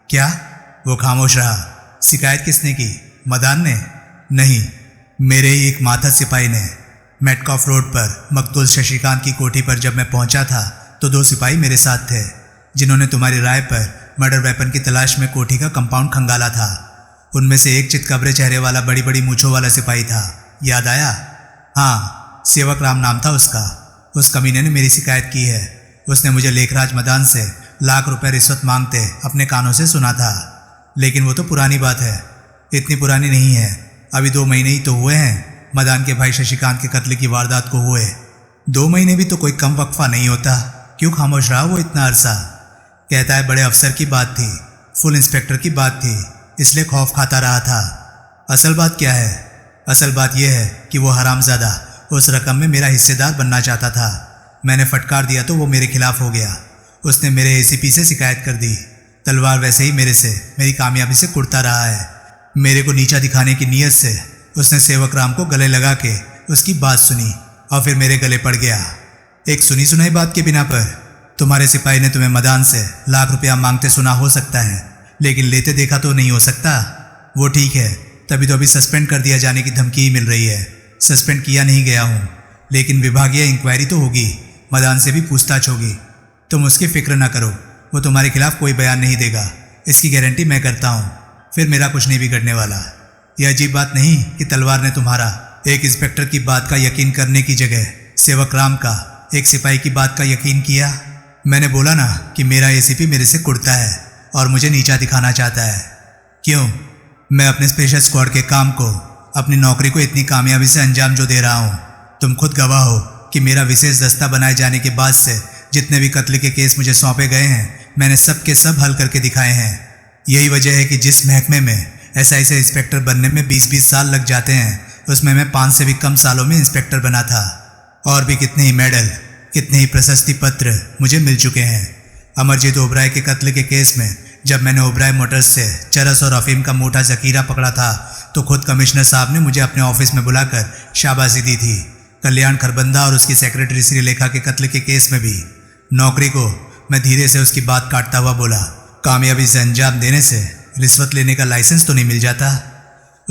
क्या? वो खामोश रहा। शिकायत किसने की? मदान ने? नहीं, मेरे ही एक माथत सिपाही ने। मेटकॉफ रोड पर मकतूल शशिकांत की कोठी पर जब मैं पहुंचा था तो 2 सिपाही मेरे साथ थे, जिन्होंने तुम्हारी राय पर मर्डर वेपन की तलाश में कोठी का कंपाउंड खंगाला था। उनमें से एक चितकबरे चेहरे वाला बड़ी बड़ी मूंछों वाला सिपाही था। याद आया? हाँ, सेवक राम नाम था उसका। उस कमीने ने मेरी शिकायत की है। उसने मुझे लेखराज मदान से लाख रुपए रिश्वत मांगते अपने कानों से सुना था। लेकिन वो तो पुरानी बात है। इतनी पुरानी नहीं है, अभी 2 महीने ही तो हुए हैं मदान के भाई शशिकांत के कत्ल की वारदात को हुए। 2 महीने भी तो कोई कम वक्फा नहीं होता। क्यों खामोश रहा वो इतना अरसा? कहता है बड़े अफसर की बात थी, फुल इंस्पेक्टर की बात थी, इसलिए खौफ खाता रहा था। असल बात क्या है? असल बात यह है कि वो हरामजादा उस रकम में मेरा हिस्सेदार बनना चाहता था। मैंने फटकार दिया तो वो मेरे खिलाफ हो गया। उसने मेरे ACP से शिकायत कर दी। तलवार वैसे ही मेरे से, मेरी कामयाबी से कुड़ता रहा है। मेरे को नीचा दिखाने की नीयत से उसने सेवक राम को गले लगा के उसकी बात सुनी और फिर मेरे गले पड़ गया। एक सुनी सुनाई बात के बिना पर तुम्हारे सिपाही ने तुम्हें मदान से लाख रुपया मांगते सुना हो सकता है, लेकिन लेते देखा तो नहीं हो सकता। वो ठीक है, तभी तो अभी सस्पेंड कर दिया जाने की धमकी ही मिल रही है। सस्पेंड किया नहीं गया हूँ, लेकिन विभागीय इंक्वायरी तो होगी, मदान से भी पूछताछ होगी। तुम उसकी फिक्र ना करो, वो तुम्हारे खिलाफ कोई बयान नहीं देगा, इसकी गारंटी मैं करता हूँ। फिर मेरा कुछ नहीं बिगड़ने वाला। यह अजीब बात नहीं कि तलवार ने तुम्हारा एक इंस्पेक्टर की बात का यकीन करने की जगह सेवक राम का एक सिपाही की बात का यकीन किया। मैंने बोला ना कि मेरा ACP मेरे से कुड़ता है और मुझे नीचा दिखाना चाहता है। क्यों? मैं अपने स्पेशल स्क्वाड के काम को, अपनी नौकरी को इतनी कामयाबी से अंजाम जो दे रहा हूँ, तुम खुद गवाह हो कि मेरा विशेष दस्ता बनाए जाने के बाद से जितने भी कत्ल के केस मुझे सौंपे गए हैं, मैंने सब के सब हल करके दिखाए हैं। यही वजह है कि जिस महकमे में SI से इंस्पेक्टर बनने में 20-20 साल लग जाते हैं, उसमें मैं 5 से भी कम सालों में इंस्पेक्टर बना था। और भी कितने ही मेडल, कितने ही प्रशस्ति पत्र मुझे मिल चुके हैं। अमरजीत ओबराय के कत्ल के केस में जब मैंने ओबराय मोटर्स से चरस और अफीम का मोटा जखीरा पकड़ा था तो खुद कमिश्नर साहब ने मुझे अपने ऑफिस में बुलाकर शाबाशी दी थी। कल्याण खरबंदा और उसकी सेक्रेटरी श्रीलेखा के कत्ल के केस में भी नौकरी को मैं धीरे से उसकी बात काटता हुआ बोला, कामयाबी से अंजाम देने से रिश्वत लेने का लाइसेंस तो नहीं मिल जाता।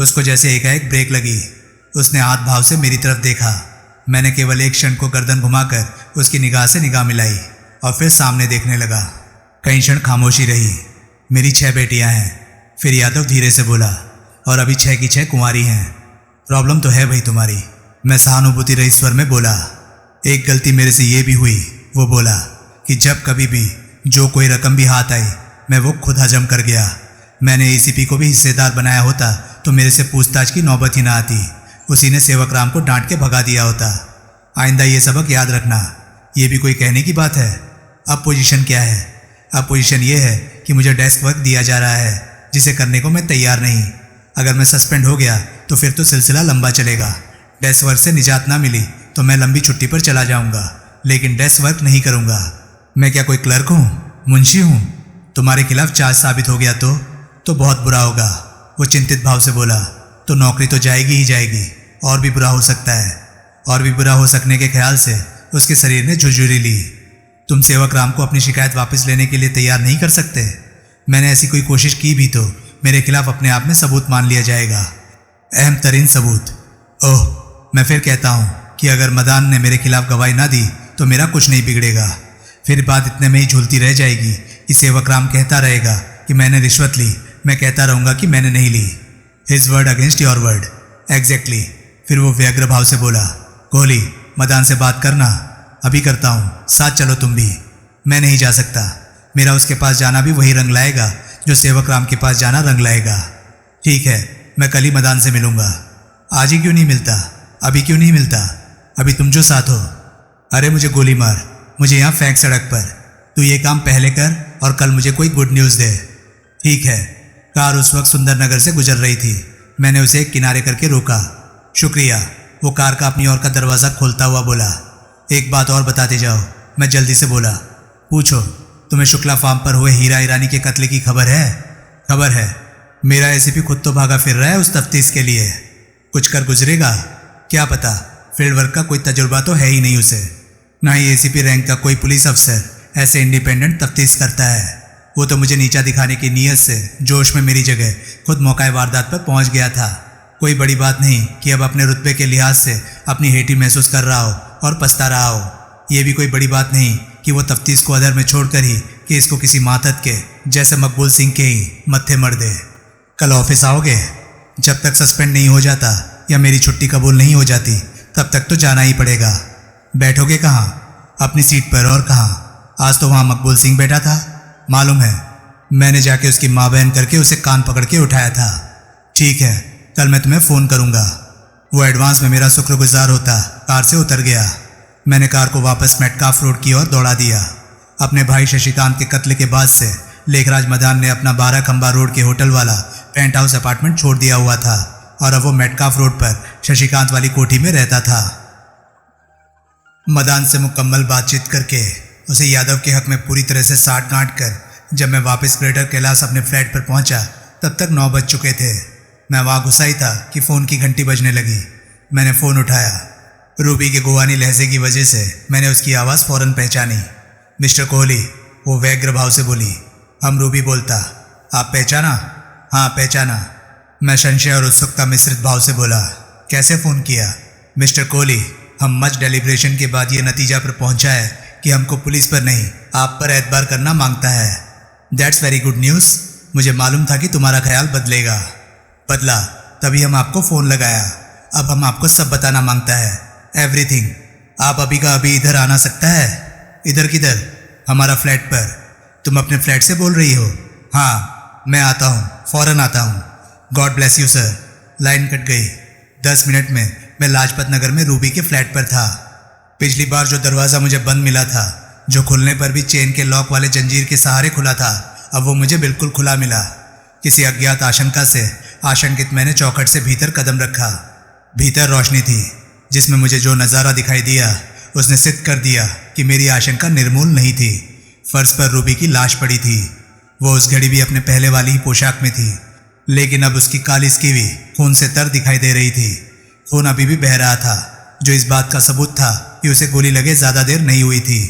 उसको जैसे एकाएक ब्रेक लगी। उसने हाथ भाव से मेरी तरफ देखा। मैंने केवल एक क्षण को गर्दन घुमाकर उसकी निगाह से निगाह मिलाई और फिर सामने देखने लगा। कई क्षण खामोशी रही। मेरी 6 बेटियां हैं। फिर यादव धीरे से बोला, और अभी 6 की 6 कुंवारी हैं। प्रॉब्लम तो है भाई तुम्हारी, मैं सहानुभूति रहित स्वर में बोला। एक गलती मेरे से ये भी हुई, वो बोला, कि जब कभी भी जो कोई रकम भी हाथ आई मैं वो खुद हजम कर गया। मैंने एसीपी को भी हिस्सेदार बनाया होता तो मेरे से पूछताछ की नौबत ही ना आती। उसी ने सेवक राम को डांट के भगा दिया होता। आइंदा ये सबक याद रखना। ये भी कोई कहने की बात है। अब पोजीशन क्या है? अब पोजीशन ये है कि मुझे डेस्क वर्क दिया जा रहा है जिसे करने को मैं तैयार नहीं। अगर मैं सस्पेंड हो गया तो फिर तो सिलसिला लंबा चलेगा। डेस्क वर्क से निजात ना मिली तो मैं लंबी छुट्टी पर चला जाऊंगा, लेकिन डेस्क वर्क नहीं करूंगा। मैं क्या कोई क्लर्क हूँ, मुंशी हूँ? तुम्हारे खिलाफ चार्ज साबित हो गया तो बहुत बुरा होगा। वो चिंतित भाव से बोला, तो नौकरी तो जाएगी ही जाएगी, और भी बुरा हो सकता है। और भी बुरा हो सकने के ख्याल से उसके शरीर ने झुरझुरी ली। तुम सेवक राम को अपनी शिकायत वापस लेने के लिए तैयार नहीं कर सकते? मैंने ऐसी कोई कोशिश की भी तो मेरे खिलाफ अपने आप में सबूत मान लिया जाएगा, अहम तरीन सबूत। ओह, मैं फिर कहता हूँ कि अगर मदान ने मेरे खिलाफ गवाही ना दी तो मेरा कुछ नहीं बिगड़ेगा। फिर बात इतने में ही झूलती रह जाएगी कि सेवक राम कहता रहेगा कि मैंने रिश्वत ली, मैं कहता रहूँगा कि मैंने नहीं ली। His word against your word. Exactly. फिर वो व्यग्र भाव से बोला, कोहली मदान से बात करना। अभी करता हूँ, साथ चलो तुम भी। मैं नहीं जा सकता। मेरा उसके पास जाना भी वही रंग लाएगा जो सेवक राम के पास जाना रंग लाएगा। ठीक है, मैं कल ही मदान से मिलूंगा। आज ही क्यों नहीं मिलता? अभी क्यों नहीं मिलता? अभी तुम जो साथ हो। अरे मुझे गोली मार, मुझे यहाँ फेंक सड़क पर। तू ये काम पहले कर और कल मुझे कोई गुड न्यूज़ दे। ठीक है। कार उस वक्त सुंदरनगर से गुजर रही थी। मैंने उसे एक किनारे करके रोका। शुक्रिया। वो कार का अपनी ओर का दरवाज़ा खोलता हुआ बोला, एक बात और बताते जाओ। मैं जल्दी से बोला, पूछो। तुम्हें शुक्ला फार्म पर हुए हीरा ईरानी के कत्ले की खबर है? खबर है। मेरा एसीपी खुद तो भागा फिर रहा है उस तफ्तीश के लिए। कुछ कर गुजरेगा? क्या पता, फील्ड वर्क का कोई तजुर्बा तो है ही नहीं उसे। ना ही एसीपी रैंक का कोई पुलिस अफसर ऐसे इंडिपेंडेंट तफ्तीश करता है। वो तो मुझे नीचा दिखाने की नीयत से जोश में मेरी जगह खुद मौका वारदात पर पहुंच गया था। कोई बड़ी बात नहीं कि अब अपने रुतबे के लिहाज से अपनी हेठी महसूस कर रहा हो और पछता रहा हो। ये भी कोई बड़ी बात नहीं कि वो तफ्तीश को अधर में छोड़कर ही केस को किसी मातहत के जैसे मकबूल सिंह के ही मत्थे मर दे। कल ऑफिस आओगे? जब तक सस्पेंड नहीं हो जाता या मेरी छुट्टी कबूल नहीं हो जाती तब तक तो जाना ही पड़ेगा। बैठोगे कहाँ? अपनी सीट पर। और कहाँ? आज तो वहाँ मकबूल सिंह बैठा था, मालूम है। मैंने जाके उसकी माँ बहन करके उसे कान पकड़ के उठाया था। ठीक है, कल मैं तुम्हें फ़ोन करूँगा। वो एडवांस में मेरा शुक्रगुजार होता कार से उतर गया। मैंने कार को वापस मेटकाफ रोड की ओर दौड़ा दिया। अपने भाई शशिकांत के कत्ल के बाद से लेखराज मदान ने अपना 12 खंबा रोड के होटल वाला पेंट हाउस अपार्टमेंट छोड़ दिया हुआ था और अब वो मेटकाफ रोड पर शशिकांत वाली कोठी में रहता था। मदान से मुकम्मल बातचीत करके उसे यादव के हक में पूरी तरह से साठ गांठ कर जब मैं वापस ग्रेटर कैलाश अपने फ्लैट पर पहुंचा तब तक 9 बज चुके थे। मैं वहाँ घुसा ही था कि फ़ोन की घंटी बजने लगी। मैंने फ़ोन उठाया। रूबी के गोवानी लहजे की वजह से मैंने उसकी आवाज़ फ़ौरन पहचानी। मिस्टर कोहली, वो व्यग्र भाव से बोली। हम रूबी बोलता। आप पहचाना? हाँ पहचाना। मैं संशय और उत्सुकता मिश्रित भाव से बोला, कैसे फ़ोन किया? मिस्टर कोहली, हम मच डेलिब्रेशन के बाद ये नतीजा पर पहुंचा है कि हमको पुलिस पर नहीं आप पर एतबार करना मांगता है। That's very good news. मुझे मालूम था कि तुम्हारा ख्याल बदलेगा। बदला, तभी हम आपको फ़ोन लगाया। अब हम आपको सब बताना मांगता है, एवरीथिंग। आप अभी का अभी इधर आना सकता है? इधर किधर? हमारा फ्लैट पर। तुम अपने फ्लैट से बोल रही हो? हाँ, मैं आता हूँ, फ़ौरन आता हूँ। God bless you sir. Line cut गई। 10 मिनट में मैं लाजपत नगर में रूबी के फ्लैट पर था। पिछली बार जो दरवाज़ा मुझे बंद मिला था, जो खुलने पर भी चेन के लॉक वाले जंजीर के सहारे खुला था, अब वो मुझे बिल्कुल खुला मिला। किसी अज्ञात आशंका से आशंकित मैंने चौखट से भीतर कदम रखा। भीतर रोशनी थी, जिसमें मुझे जो नज़ारा दिखाई दिया उसने सिद्ध कर दिया कि मेरी आशंका निर्मूल नहीं थी। फर्श पर रूबी की लाश पड़ी थी। वो उस घड़ी भी अपने पहले वाली ही पोशाक में थी, लेकिन अब उसकी काली स्कीवी खून से तर दिखाई दे रही थी। खून अभी भी बह रहा था, जो इस बात का सबूत था कि उसे गोली लगे ज़्यादा देर नहीं हुई थी।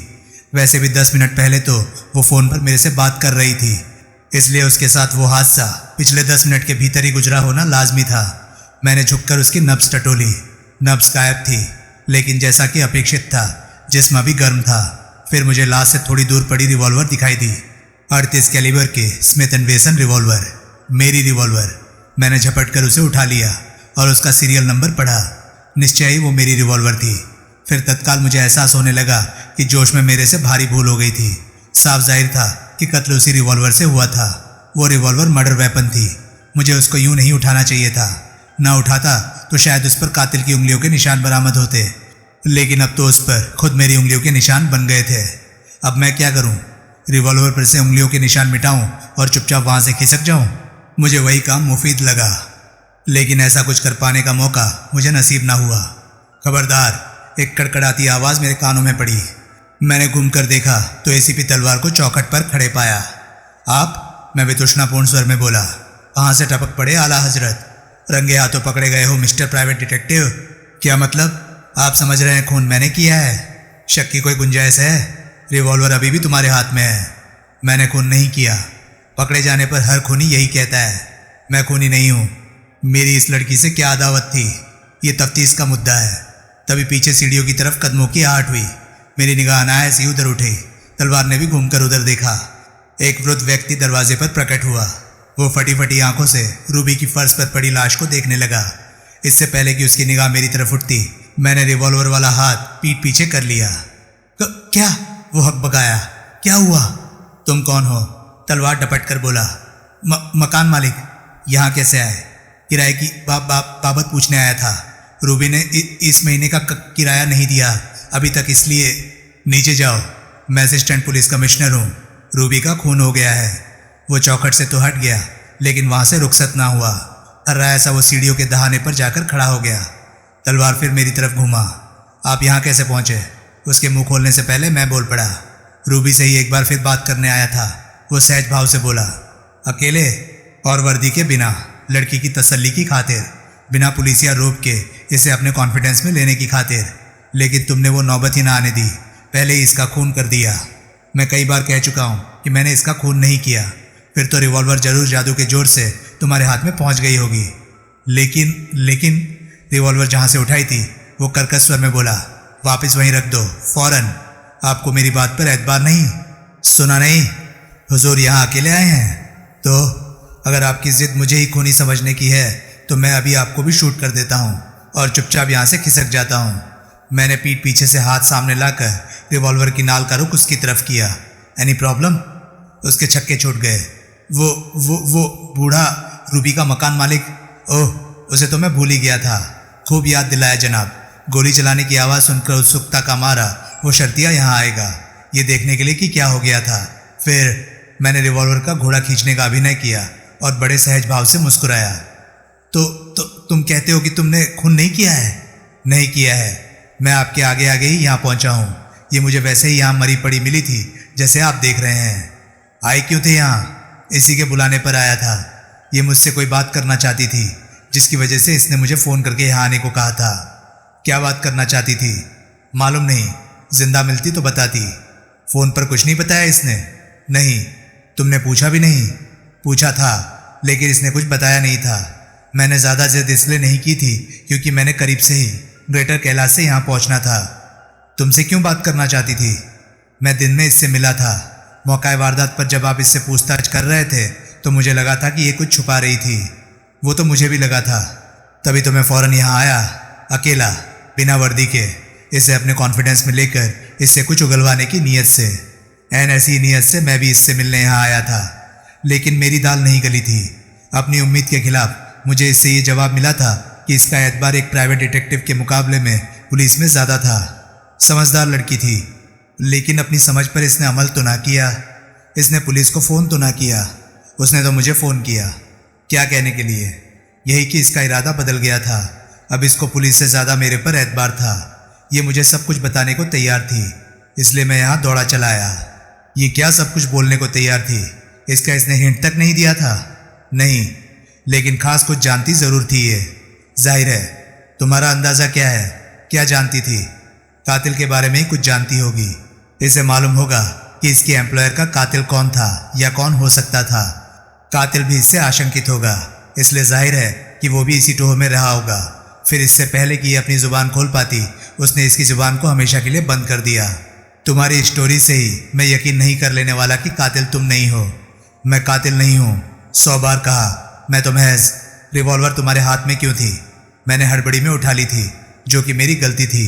वैसे भी 10 मिनट पहले तो वो फ़ोन पर मेरे से बात कर रही थी। इसलिए उसके साथ वो हादसा पिछले 10 मिनट के भीतर ही गुजरा होना लाजमी था। मैंने झुककर उसकी नब्ज टटोली। नब्ज गायब थी, लेकिन जैसा कि अपेक्षित था जिस्म भी गर्म था। फिर मुझे लाश से थोड़ी दूर पड़ी रिवॉल्वर दिखाई दी। 38 कैलिबर के स्मिथ एंड वेसन रिवॉल्वर, मेरी रिवॉल्वर। मैंने झपट कर उसे उठा लिया और उसका सीरियल नंबर पढ़ा। निश्चय ही वो मेरी रिवॉल्वर थी। फिर तत्काल मुझे एहसास होने लगा कि जोश में मेरे से भारी भूल हो गई थी। साफ जाहिर था कि कत्ल उसी रिवॉल्वर से हुआ था। वो रिवॉल्वर मर्डर वेपन थी। मुझे उसको यूं नहीं उठाना चाहिए था। ना उठाता तो शायद उस पर कातिल की उंगलियों के निशान बरामद होते, लेकिन अब तो उस पर खुद मेरी उंगलियों के निशान बन गए थे। अब मैं क्या करूं? रिवॉल्वर पर से उंगलियों के निशान मिटाऊं और चुपचाप वहां से खिसक जाऊं? मुझे वही काम मुफीद लगा, लेकिन ऐसा कुछ कर पाने का मौका मुझे नसीब ना हुआ। खबरदार! एक कड़कड़ाती आवाज़ मेरे कानों में पड़ी। मैंने घूमकर देखा तो एसीपी तलवार को चौखट पर खड़े पाया। आप? मैं वितृष्णापूर्ण स्वर में बोला। कहाँ से टपक पड़े आला हजरत? रंगे हाथों पकड़े गए हो मिस्टर प्राइवेट डिटेक्टिव। क्या मतलब? आप समझ रहे हैं खून मैंने किया है? शक की कोई गुंजाइश है? रिवॉल्वर अभी भी तुम्हारे हाथ में है। मैंने खून नहीं किया। पकड़े जाने पर हर खूनी यही कहता है। मैं खूनी नहीं हूँ। मेरी इस लड़की से क्या अदावत थी, ये तफ्तीश का मुद्दा है। तभी पीछे सीढ़ियों की तरफ कदमों की आहट हुई। मेरी निगाह अनायास ही उधर उठी। तलवार ने भी घूमकर उधर देखा। एक वृद्ध व्यक्ति दरवाजे पर प्रकट हुआ। वो फटी फटी आंखों से रूबी की फर्श पर पड़ी लाश को देखने लगा। इससे पहले कि उसकी निगाह मेरी तरफ उठती, मैंने रिवॉल्वर वाला हाथ पीठ पीछे कर लिया। क्या? वो हकबकाया। क्या हुआ? तुम कौन हो? तलवार डपट कर बोला। मकान मालिक। यहाँ कैसे आए? किराए की बाबत पूछने आया था। रूबी ने इस महीने का किराया नहीं दिया अभी तक, इसलिए। नीचे जाओ, मैं असिस्टेंट पुलिस कमिश्नर हूँ। रूबी का खून हो गया है। वो चौखट से तो हट गया, लेकिन वहाँ से रुखसत ना हुआ। हर्रा ऐसा वो सीढ़ियों के दहाने पर जाकर खड़ा हो गया। तलवार फिर मेरी तरफ घूमा। आप यहाँ कैसे पहुँचे? उसके मुंह खोलने से पहले मैं बोल पड़ा। रूबी से ही एक बार फिर बात करने आया था। वो सहज भाव से बोला। अकेले और वर्दी के बिना, लड़की की तसल्ली की खातिर, बिना पुलिसिया रोक के इसे अपने कॉन्फिडेंस में लेने की खातिर। लेकिन तुमने वो नौबत ही ना आने दी, पहले ही इसका खून कर दिया। मैं कई बार कह चुका हूँ कि मैंने इसका खून नहीं किया। फिर तो रिवॉल्वर जरूर जादू के जोर से तुम्हारे हाथ में पहुँच गई होगी। लेकिन रिवॉल्वर जहाँ से उठाई थी वो कर्कश स्वर में बोला, वापस वहीं रख दो, फौरन। आपको मेरी बात पर एतबार नहीं? सुना नहीं? हुजूर यहाँ अकेले आए हैं? तो अगर आपकी जिद मुझे ही खूनी समझने की है तो मैं अभी आपको भी शूट कर देता हूँ और चुपचाप यहाँ से खिसक जाता हूँ। मैंने पीठ पीछे से हाथ सामने लाकर रिवॉल्वर की नाल का रुख उसकी तरफ किया। Any problem? उसके छक्के छूट गए। वो बूढ़ा रूबी का मकान मालिक? ओह, उसे तो मैं भूल ही गया था। खूब याद दिलाया जनाब। गोली चलाने की आवाज़ सुनकर उत्सुकता का मारा वो शर्तिया यहाँ आएगा, ये देखने के लिए कि क्या हो गया था। फिर मैंने रिवॉल्वर का घोड़ा खींचने का अभिनय किया और बड़े सहज भाव से मुस्कुराया। तो तुम कहते हो कि तुमने खून नहीं किया है? नहीं किया है। मैं आपके आगे आगे ही यहाँ पहुँचा हूँ। ये मुझे वैसे ही यहाँ मरी पड़ी मिली थी जैसे आप देख रहे हैं। आए क्यों थे यहाँ? इसी के बुलाने पर आया था। ये मुझसे कोई बात करना चाहती थी, जिसकी वजह से इसने मुझे फ़ोन करके यहाँ आने को कहा था। क्या बात करना चाहती थी? मालूम नहीं, जिंदा मिलती तो बताती। फ़ोन पर कुछ नहीं बताया इसने? नहीं। तुमने पूछा भी नहीं? पूछा था, लेकिन इसने कुछ बताया नहीं था। मैंने ज़्यादा जिद इसलिए नहीं की थी क्योंकि मैंने करीब से ही ग्रेटर कैलाश से यहाँ पहुँचना था। तुमसे क्यों बात करना चाहती थी? मैं दिन में इससे मिला था। मौका वारदात पर जब आप इससे पूछताछ कर रहे थे तो मुझे लगा था कि ये कुछ छुपा रही थी। वो तो मुझे भी लगा था। तभी तो मैं फ़ौरन यहाँ आया, अकेला, बिना वर्दी के, इसे अपने कॉन्फिडेंस में लेकर इससे कुछ उगलवाने की नीयत से। ऐन ऐसी नीयत से मैं भी इससे मिलने यहाँ आया था, लेकिन मेरी दाल नहीं गली थी। अपनी उम्मीद के खिलाफ मुझे इससे ये जवाब मिला था कि इसका एतबार एक प्राइवेट डिटेक्टिव के मुकाबले में पुलिस में ज़्यादा था। समझदार लड़की थी, लेकिन अपनी समझ पर इसने अमल तो ना किया। इसने पुलिस को फ़ोन तो ना किया, उसने तो मुझे फ़ोन किया। क्या कहने के लिए? यही कि इसका इरादा बदल गया था। अब इसको पुलिस से ज़्यादा मेरे पर एतबार था। ये मुझे सब कुछ बताने को तैयार थी, इसलिए मैं यहाँ दौड़ा चला आया। ये क्या सब कुछ बोलने को तैयार थी? इसका इसने हिंट तक नहीं दिया था? नहीं, लेकिन खास कुछ जानती ज़रूर थी ये। जाहिर है। तुम्हारा अंदाज़ा क्या है? क्या जानती थी? कातिल के बारे में ही कुछ जानती होगी। इसे मालूम होगा कि इसके एम्प्लॉयर का कातिल कौन था या कौन हो सकता था। कातिल भी इससे आशंकित होगा, इसलिए जाहिर है कि वो भी इसी टोह में रहा होगा। फिर इससे पहले कि ये अपनी जुबान खोल पाती, उसने इसकी जुबान को हमेशा के लिए बंद कर दिया। तुम्हारी स्टोरी से ही मैं यकीन नहीं कर लेने वाला कि कातिल तुम नहीं हो। मैं कातिल नहीं हूँ, 100 बार कहा। मैं तो महज रिवॉल्वर तुम्हारे हाथ में क्यों थी? मैंने हड़बड़ी में उठा ली थी, जो कि मेरी गलती थी।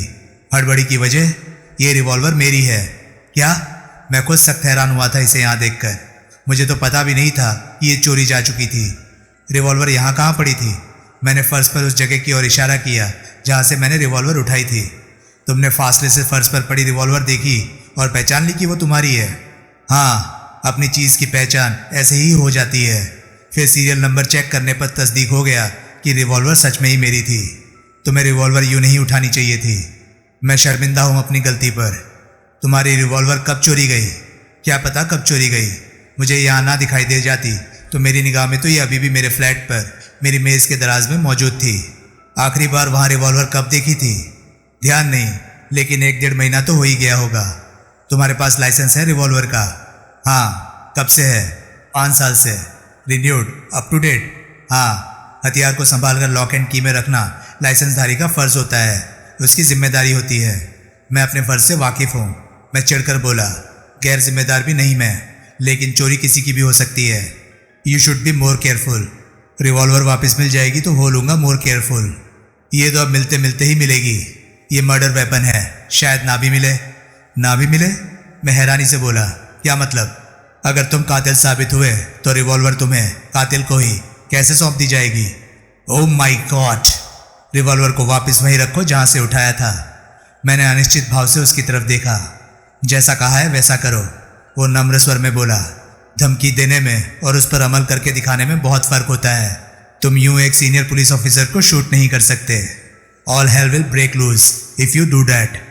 हड़बड़ी की वजह, ये रिवॉल्वर मेरी है। क्या? मैं खुद सख्त हैरान हुआ था इसे यहाँ देखकर। मुझे तो पता भी नहीं था कि ये चोरी जा चुकी थी। रिवॉल्वर यहाँ कहाँ पड़ी थी? मैंने फर्श पर उस जगह की ओर इशारा किया जहाँ से मैंने रिवॉल्वर उठाई थी। तुमने फासले से फर्श पर पड़ी रिवॉल्वर देखी और पहचान ली कि वो तुम्हारी है। हाँ, अपनी चीज़ की पहचान ऐसे ही हो जाती है। फिर सीरियल नंबर चेक करने पर तस्दीक हो गया कि रिवॉल्वर सच में ही मेरी थी। तुम्हें रिवॉल्वर यूं नहीं उठानी चाहिए थी। मैं शर्मिंदा हूँ अपनी गलती पर। तुम्हारी रिवॉल्वर कब चोरी गई? क्या पता कब चोरी गई। मुझे यहाँ ना दिखाई दे जाती तो मेरी निगाह में तो ये अभी भी मेरे फ्लैट पर मेरी मेज़ के दराज में मौजूद थी। आखिरी बार वहाँ रिवॉल्वर कब देखी थी? ध्यान नहीं, लेकिन 1-1.5 महीना तो हो ही गया होगा। तुम्हारे पास लाइसेंस है रिवॉल्वर का? हाँ। कब से है? 5 साल से। Renewed, up to date? हाँ। हथियार को संभाल कर लॉक एंड की में रखना लाइसेंसधारी का फ़र्ज होता है, उसकी जिम्मेदारी होती है। मैं अपने फ़र्ज से वाकिफ़ हूँ। मैं चिढ़कर बोला, गैर जिम्मेदार भी नहीं मैं, लेकिन चोरी किसी की भी हो सकती है। You should be more careful. Revolver वापस मिल जाएगी तो हो लूँगा मोर केयरफुल। ये तो अब मिलते मिलते ही मिलेगी। ये मर्डर वेपन है, शायद ना भी मिले। ना भी मिले? मैं हैरानी से बोला, क्या मतलब? अगर तुम कातिल साबित हुए तो रिवॉल्वर तुम्हें, कातिल को ही कैसे सौंप दी जाएगी? Oh my God! रिवॉल्वर को वापस वहीं रखो जहाँ से उठाया था। मैंने अनिश्चित भाव से उसकी तरफ देखा। जैसा कहा है वैसा करो, वो नम्र स्वर में बोला। धमकी देने में और उस पर अमल करके दिखाने में बहुत फ़र्क होता है। तुम यूं एक सीनियर पुलिस ऑफिसर को शूट नहीं कर सकते। All hell will break loose if you do that.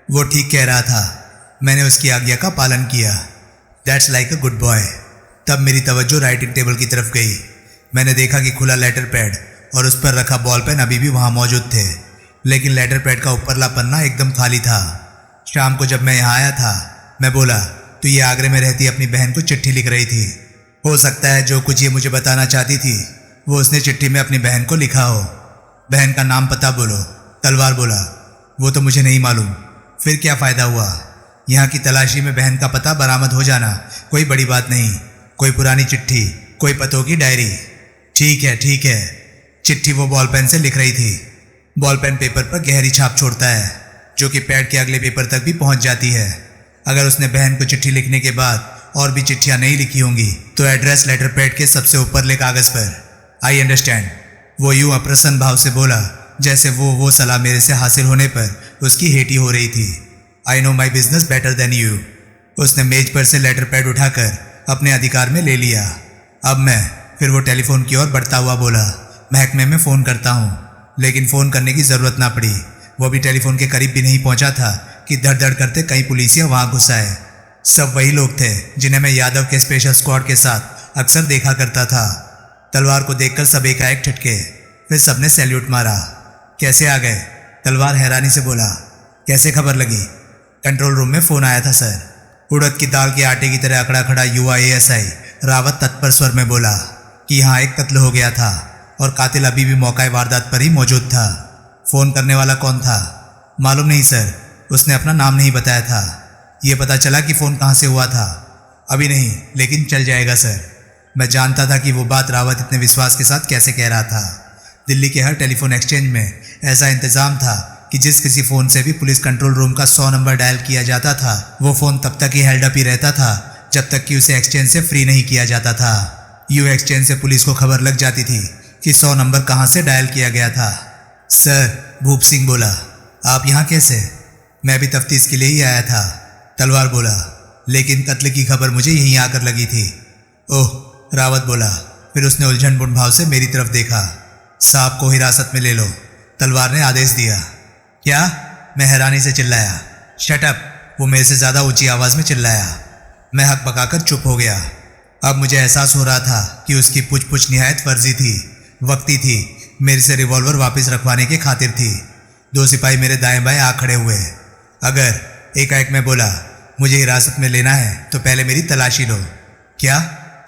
वो ठीक कह रहा था। मैंने उसकी आज्ञा का पालन किया। That's like a good boy. तब मेरी तवज्जो राइटिंग टेबल की तरफ गई। मैंने देखा कि खुला लेटर पैड और उस पर रखा बॉल पेन अभी भी वहाँ मौजूद थे, लेकिन लेटर पैड का ऊपरला पन्ना एकदम खाली था। शाम को जब मैं यहाँ आया था, मैं बोला, तो ये आगरे में रहती अपनी बहन को चिट्ठी लिख रही थी। हो सकता है जो कुछ ये मुझे बताना चाहती थी वो उसने चिट्ठी में अपनी बहन को लिखा हो। बहन का नाम पता बोलो। तलवार बोला, वो तो मुझे नहीं मालूम। फिर क्या फ़ायदा हुआ? यहाँ की तलाशी में बहन का पता बरामद हो जाना कोई बड़ी बात नहीं। कोई पुरानी चिट्ठी, कोई पतों की डायरी। ठीक है, ठीक है। चिट्ठी वो बॉल पेन से लिख रही थी। बॉल पेन पेपर पर गहरी छाप छोड़ता है, जो कि पैड के अगले पेपर तक भी पहुंच जाती है। अगर उसने बहन को चिट्ठी लिखने के बाद और भी चिट्ठियां नहीं लिखी होंगी तो एड्रेस लेटर पैड के सबसे ऊपरले कागज़ पर। I understand. वो यूं अप्रसन्न भाव से बोला जैसे वो सलाह मेरे से हासिल होने पर उसकी हेटी हो रही थी। I know my business better than you. उसने मेज पर से लेटर पैड उठाकर अपने अधिकार में ले लिया। अब मैं फिर वो टेलीफोन की ओर बढ़ता हुआ बोला, महकमे में फ़ोन करता हूँ। लेकिन फ़ोन करने की ज़रूरत ना पड़ी। वो भी टेलीफोन के करीब भी नहीं पहुँचा था कि धड़ धड़ करते कई पुलिसिया वहाँ घुस आए। सब वही लोग थे जिन्हें मैं यादव के स्पेशल स्क्वाड के साथ अक्सर देखा करता था। तलवार को देखकर सब एकाएक ठिठके। फिर सबने सैल्यूट मारा। कैसे आ गए? तलवार हैरानी से बोला। कैसे खबर लगी? कंट्रोल रूम में फ़ोन आया था सर। उड़द की दाल के आटे की तरह अकड़ा खड़ा युवा ASI रावत तत्पर स्वर में बोला कि यहाँ एक कत्ल हो गया था और कातिल अभी भी मौका वारदात पर ही मौजूद था। फ़ोन करने वाला कौन था? मालूम नहीं सर, उसने अपना नाम नहीं बताया था। ये पता चला कि फ़ोन कहाँ से हुआ था? अभी नहीं, लेकिन चल जाएगा सर। मैं जानता था कि वो बात रावत इतने विश्वास के साथ कैसे कह रहा था। दिल्ली के हर टेलीफोन एक्सचेंज में ऐसा इंतज़ाम था कि जिस किसी फ़ोन से भी पुलिस कंट्रोल रूम का 100 नंबर डायल किया जाता था, वो फ़ोन तब तक ही हेल्ड अप ही रहता था जब तक कि उसे एक्सचेंज से फ्री नहीं किया जाता था। यूँ एक्सचेंज से पुलिस को खबर लग जाती थी कि 100 नंबर कहाँ से डायल किया गया था। सर, भूप सिंह बोला, आप यहाँ कैसे? मैं भी तफ्तीश के लिए ही आया था। तलवार बोला, लेकिन कत्ल की खबर मुझे यहीं आकर लगी थी। ओह, रावत बोला। फिर उसने उलझनपूर्ण भाव से मेरी तरफ देखा। साहब को हिरासत में ले लो, तलवार ने आदेश दिया। क्या? मैं हैरानी से चिल्लाया। Shut up! वो मेरे से ज़्यादा ऊंची आवाज़ में चिल्लाया। मैं हक पकाकर चुप हो गया। अब मुझे एहसास हो रहा था कि उसकी पूछ निहायत फर्जी थी, वक्ती थी, मेरे से रिवॉल्वर वापस रखवाने की खातिर थी। 2 सिपाही मेरे दाएं बाएं आ खड़े हुए। अगर एकाएक मैं बोला, मुझे हिरासत में लेना है तो पहले मेरी तलाशी लो। क्या?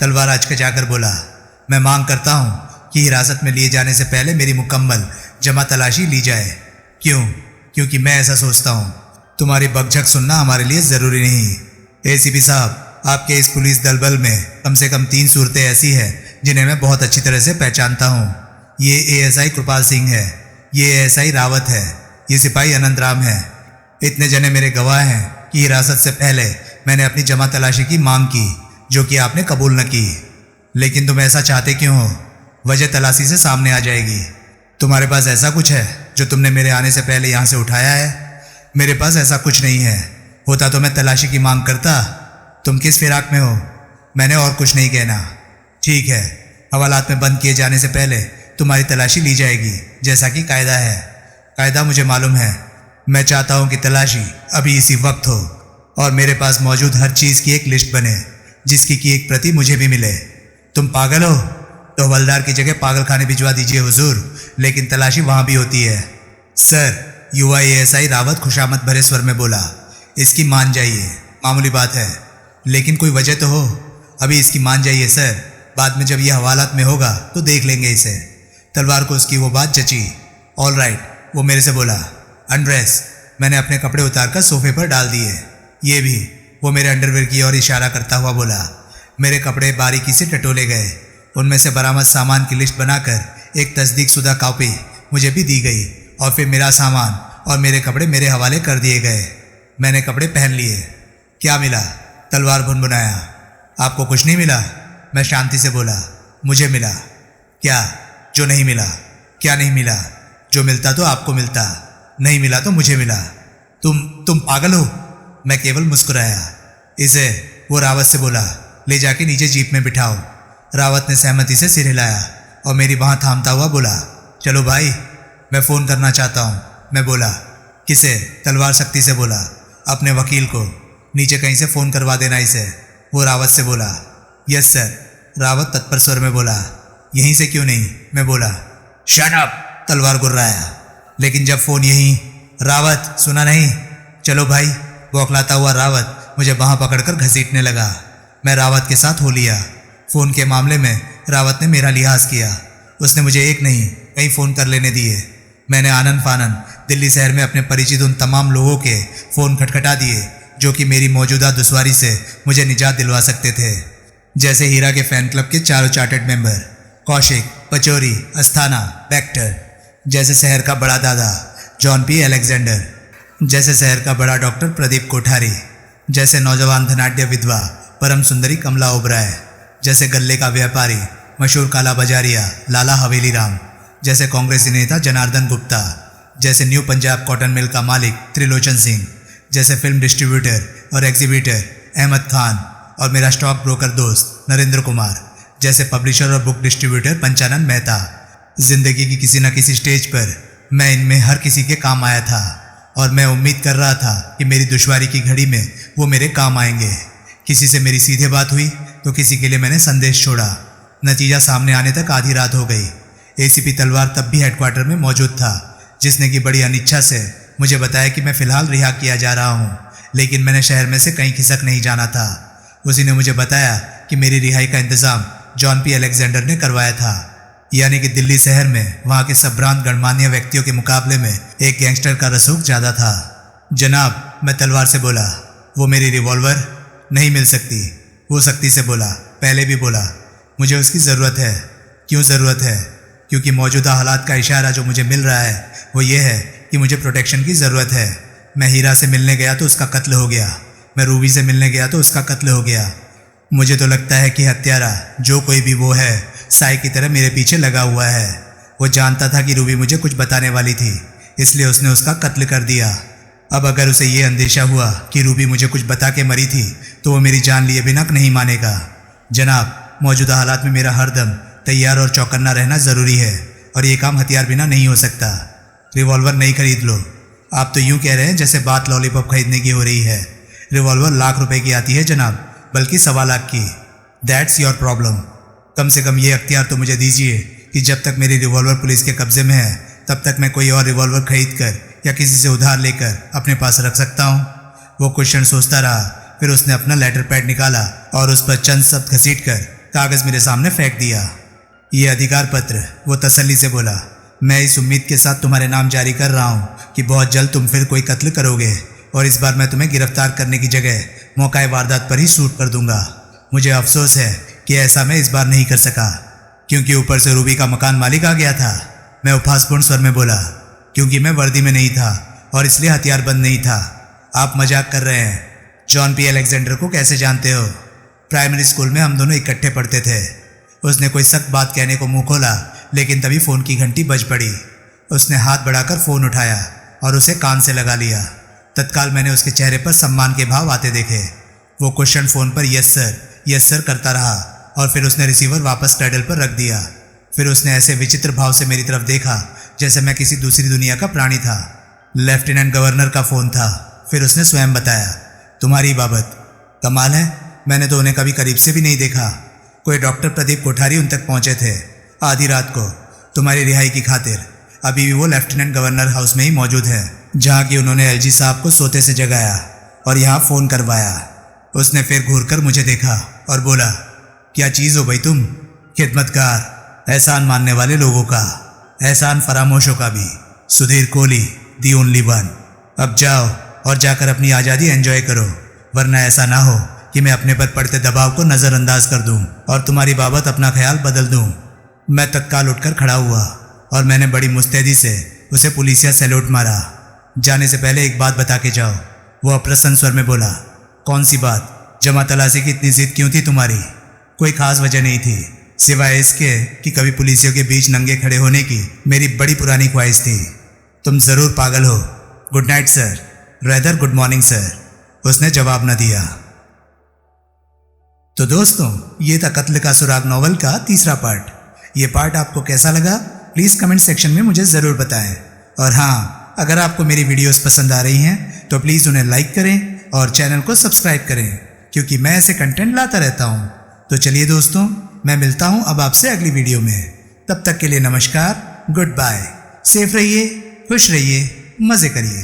तलवार अचकचाकर बोला। मैं मांग करता हूँ कि हिरासत में लिए जाने से पहले मेरी मुकम्मल जमा तलाशी ली जाए। क्यों? क्योंकि मैं ऐसा सोचता हूँ तुम्हारी बकझक सुनना हमारे लिए ज़रूरी नहीं। एसीपी साहब, आपके इस पुलिस दल बल में कम से कम 3 सूरतें ऐसी हैं जिन्हें मैं बहुत अच्छी तरह से पहचानता हूँ। ये एएसआई कृपाल सिंह है, ये एएसआई रावत है, ये सिपाही अनंत राम है। इतने जने मेरे गवाह हैं कि हिरासत से पहले मैंने अपनी जमा तलाशी की मांग की, जो कि आपने कबूल न की। लेकिन तुम ऐसा चाहते क्यों हो? वजह तलाशी से सामने आ जाएगी। तुम्हारे पास ऐसा कुछ है जो तुमने मेरे आने से पहले यहाँ से उठाया है? मेरे पास ऐसा कुछ नहीं है। होता तो मैं तलाशी की मांग करता। तुम किस फिराक में हो? मैंने और कुछ नहीं कहना। ठीक है, हवालात में बंद किए जाने से पहले तुम्हारी तलाशी ली जाएगी, जैसा कि कायदा है। कायदा मुझे मालूम है। मैं चाहता हूँ कि तलाशी अभी इसी वक्त हो और मेरे पास मौजूद हर चीज़ की एक लिस्ट बने, जिसकी की एक प्रति मुझे भी मिले। तुम पागल हो तो हवलदार की जगह पागल खाने भिजवा दीजिए हुजूर, लेकिन तलाशी वहाँ भी होती है। सर, युवा एएसआई रावत खुशामद भरे स्वर में बोला, इसकी मान जाइए, मामूली बात है, लेकिन कोई वजह तो हो। अभी इसकी मान जाइए सर, बाद में जब यह हवालात में होगा तो देख लेंगे इसे। तलवार को उसकी वो बात जची। ऑल राइट, वो मेरे से बोला। अनड्रेस। मैंने अपने कपड़े उतारकर सोफे पर डाल दिए। ये भी। वो मेरे अंडरवेयर की ओर इशारा करता हुआ बोला। मेरे कपड़े बारीकी से टटोले गए। उनमें से बरामद सामान की लिस्ट बनाकर एक तस्दीकशुदा कॉपी मुझे भी दी गई और फिर मेरा सामान और मेरे कपड़े मेरे हवाले कर दिए गए। मैंने कपड़े पहन लिए। क्या मिला? तलवार भुनभुनाया। आपको कुछ नहीं मिला? मैं शांति से बोला। मुझे मिला। क्या? जो नहीं मिला। क्या नहीं मिला? जो मिलता तो आपको मिलता, नहीं मिला तो मुझे मिला। तुम पागल हो? मैं केवल मुस्कुराया। इसे, वो रावत से बोला, ले जाके नीचे जीप में बिठाओ। रावत ने सहमति से सिर हिलाया और मेरी बाँह थामता हुआ बोला, चलो भाई, मैं फ़ोन करना चाहता हूँ। मैं बोला। किसे? तलवार सख्ती से बोला। अपने वकील को। नीचे कहीं से फ़ोन करवा देना इसे। वो रावत से बोला। यस सर, रावत तत्पर स्वर में बोला। यहीं से क्यों नहीं? मैं बोला। शट अप, तलवार गुर्राया। लेकिन जब फ़ोन यहीं। रावत, सुना नहीं? चलो भाई। बौखलाता हुआ रावत मुझे बाँह पकड़कर घसीटने लगा। मैं रावत के साथ हो लिया। फ़ोन के मामले में रावत ने मेरा लिहाज किया। उसने मुझे एक नहीं कई फ़ोन कर लेने दिए। मैंने आनन फानन दिल्ली शहर में अपने परिचित उन तमाम लोगों के फ़ोन खटखटा दिए जो कि मेरी मौजूदा दुश्वारी से मुझे निजात दिलवा सकते थे। जैसे हीरा के फ़ैन क्लब के चारों चार्टर्ड मेंबर, कौशिक, पचौरी, अस्थाना, बैक्टर। जैसे शहर का बड़ा दादा जॉन पी अलेक्जेंडर। जैसे शहर का बड़ा डॉक्टर प्रदीप कोठारी। जैसे नौजवान धनाढ्य विधवा परम सुंदरी कमला ओबराय। जैसे गल्ले का व्यापारी मशहूर काला बाजारिया लाला हवेली राम। जैसे कांग्रेसी नेता जनार्दन गुप्ता। जैसे न्यू पंजाब कॉटन मिल का मालिक त्रिलोचन सिंह। जैसे फिल्म डिस्ट्रीब्यूटर और एग्जीबिटर अहमद खान और मेरा स्टॉक ब्रोकर दोस्त नरेंद्र कुमार। जैसे पब्लिशर और बुक डिस्ट्रीब्यूटर पंचानन मेहता। जिंदगी की किसी न किसी स्टेज पर मैं इनमें हर किसी के काम आया था और मैं उम्मीद कर रहा था कि मेरी दुश्वारी की घड़ी में वो मेरे काम आएंगे। किसी से मेरी सीधे बात हुई तो किसी के लिए मैंने संदेश छोड़ा। नतीजा सामने आने तक आधी रात हो गई। एसीपी तलवार तब भी हेडक्वार्टर में मौजूद था, जिसने कि बड़ी अनिच्छा से मुझे बताया कि मैं फ़िलहाल रिहा किया जा रहा हूँ, लेकिन मैंने शहर में से कहीं खिसक नहीं जाना था। उसी ने मुझे बताया कि मेरी रिहाई का इंतज़ाम जॉन पी अलेक्जेंडर ने करवाया था, यानी कि दिल्ली शहर में वहाँ के संभ्रांत गणमान्य व्यक्तियों के मुकाबले में एक गैंगस्टर का रसूख ज़्यादा था। जनाब, मैं तलवार से बोला, वो मेरी रिवॉल्वर नहीं मिल सकती। वो सख्ती से बोला, पहले भी बोला, मुझे उसकी ज़रूरत है। क्यों ज़रूरत है? क्योंकि मौजूदा हालात का इशारा जो मुझे मिल रहा है वो ये है कि मुझे प्रोटेक्शन की ज़रूरत है। मैं हीरा से मिलने गया तो उसका कत्ल हो गया। मैं रूबी से मिलने गया तो उसका कत्ल हो गया। मुझे तो लगता है कि हत्यारा जो कोई भी वो है, साई की तरह मेरे पीछे लगा हुआ है। वो जानता था कि रूबी मुझे कुछ बताने वाली थी, इसलिए उसने उसका कत्ल कर दिया। अब अगर उसे ये अंदेशा हुआ कि रूबी मुझे कुछ बता के मरी थी तो वो मेरी जान लिए बिना नहीं मानेगा। जनाब, मौजूदा हालात में मेरा हरदम तैयार और चौकन्ना रहना ज़रूरी है और ये काम हथियार बिना नहीं हो सकता। रिवॉल्वर नहीं खरीद लो। आप तो यूँ कह रहे हैं जैसे बात लॉलीपॉप खरीदने की हो रही है। रिवॉल्वर लाख रुपए की आती है जनाब, बल्कि 1.25 लाख की। That's your problem. कम से कम ये अख्तियार तो मुझे दीजिए कि जब तक मेरी रिवॉल्वर पुलिस के कब्जे में है तब तक मैं कोई और रिवॉल्वर खरीद कर या किसी से उधार लेकर अपने पास रख सकता हूँ। वो क्वेश्चन सोचता रहा, फिर उसने अपना लेटर पैड निकाला और उस पर चंद शब्द घसीट कर कागज़ मेरे सामने फेंक दिया। ये अधिकार पत्र, वो तसल्ली से बोला। मैं इस उम्मीद के साथ तुम्हारे नाम जारी कर रहा हूँ कि बहुत जल्द तुम फिर कोई कत्ल करोगे और इस बार मैं तुम्हें गिरफ्तार करने की जगह मौका वारदात पर ही शूट कर दूंगा। मुझे अफसोस है कि ऐसा मैं इस बार नहीं कर सका, क्योंकि ऊपर से रूबी का मकान मालिक आ गया था। मैं उपहासपूर्ण स्वर में बोला, क्योंकि मैं वर्दी में नहीं था और इसलिए हथियारबंद नहीं था। आप मजाक कर रहे हैं। जॉन पी अलेक्जेंडर को कैसे जानते हो? प्राइमरी स्कूल में हम दोनों इकट्ठे पढ़ते थे। उसने कोई सख्त बात कहने को मुंह खोला, लेकिन तभी फ़ोन की घंटी बज पड़ी। उसने हाथ बढ़ाकर फ़ोन उठाया और उसे कान से लगा लिया। तत्काल मैंने उसके चेहरे पर सम्मान के भाव आते देखे। वो क्वेश्चन फ़ोन पर यस सर करता रहा और फिर उसने रिसीवर वापस क्रैडल पर रख दिया। फिर उसने ऐसे विचित्र भाव से मेरी तरफ देखा जैसे मैं किसी दूसरी दुनिया का प्राणी था। लेफ्टिनेंट गवर्नर का फ़ोन था। फिर उसने स्वयं बताया, तुम्हारी बाबत। कमाल है, मैंने तो उन्हें कभी करीब से भी नहीं देखा। कोई डॉक्टर प्रदीप कोठारी उन तक पहुंचे थे आधी रात को तुम्हारी रिहाई की खातिर। अभी भी वो लेफ्टिनेंट गवर्नर हाउस में ही मौजूद है, जहाँ की उन्होंने एलजी साहब को सोते से जगाया और यहाँ फ़ोन करवाया। उसने फिर घूरकर मुझे देखा और बोला, क्या चीज़ हो भाई तुम? खिदमतगार, एहसान मानने वाले लोगों का, एहसान फरामोशों का भी। Sudhir Kohli, the only one. अब जाओ और जाकर अपनी आज़ादी एंजॉय करो, वरना ऐसा ना हो कि मैं अपने पर पड़ते दबाव को नज़रअंदाज कर दूं और तुम्हारी बाबत अपना ख्याल बदल दूं। मैं तत्काल उठकर खड़ा हुआ और मैंने बड़ी मुस्तैदी से उसे पुलिसिया सैल्यूट मारा। जाने से पहले एक बात बता के जाओ, वो अप्रसन्न स्वर में बोला। कौन सी बात? जमा तलाशी की इतनी जिद क्यों थी तुम्हारी? कोई खास वजह नहीं थी, सिवाय इसके कि कभी पुलिसियों के बीच नंगे खड़े होने की मेरी बड़ी पुरानी ख्वाहिश थी। तुम ज़रूर पागल हो। Good night sir, rather good morning sir, उसने जवाब न दिया। तो दोस्तों, ये था कत्ल का सुराग नॉवल का तीसरा पार्ट। ये पार्ट आपको कैसा लगा प्लीज़ कमेंट सेक्शन में मुझे ज़रूर बताएं। और हाँ, अगर आपको मेरी वीडियोस पसंद आ रही हैं तो प्लीज़ उन्हें लाइक करें और चैनल को सब्सक्राइब करें, क्योंकि मैं ऐसे कंटेंट लाता रहता हूँ। तो चलिए दोस्तों, मैं मिलता हूँ अब आपसे अगली वीडियो में। तब तक के लिए नमस्कार, गुड बाय, सेफ रहिए, खुश रहिए, मज़े करिए।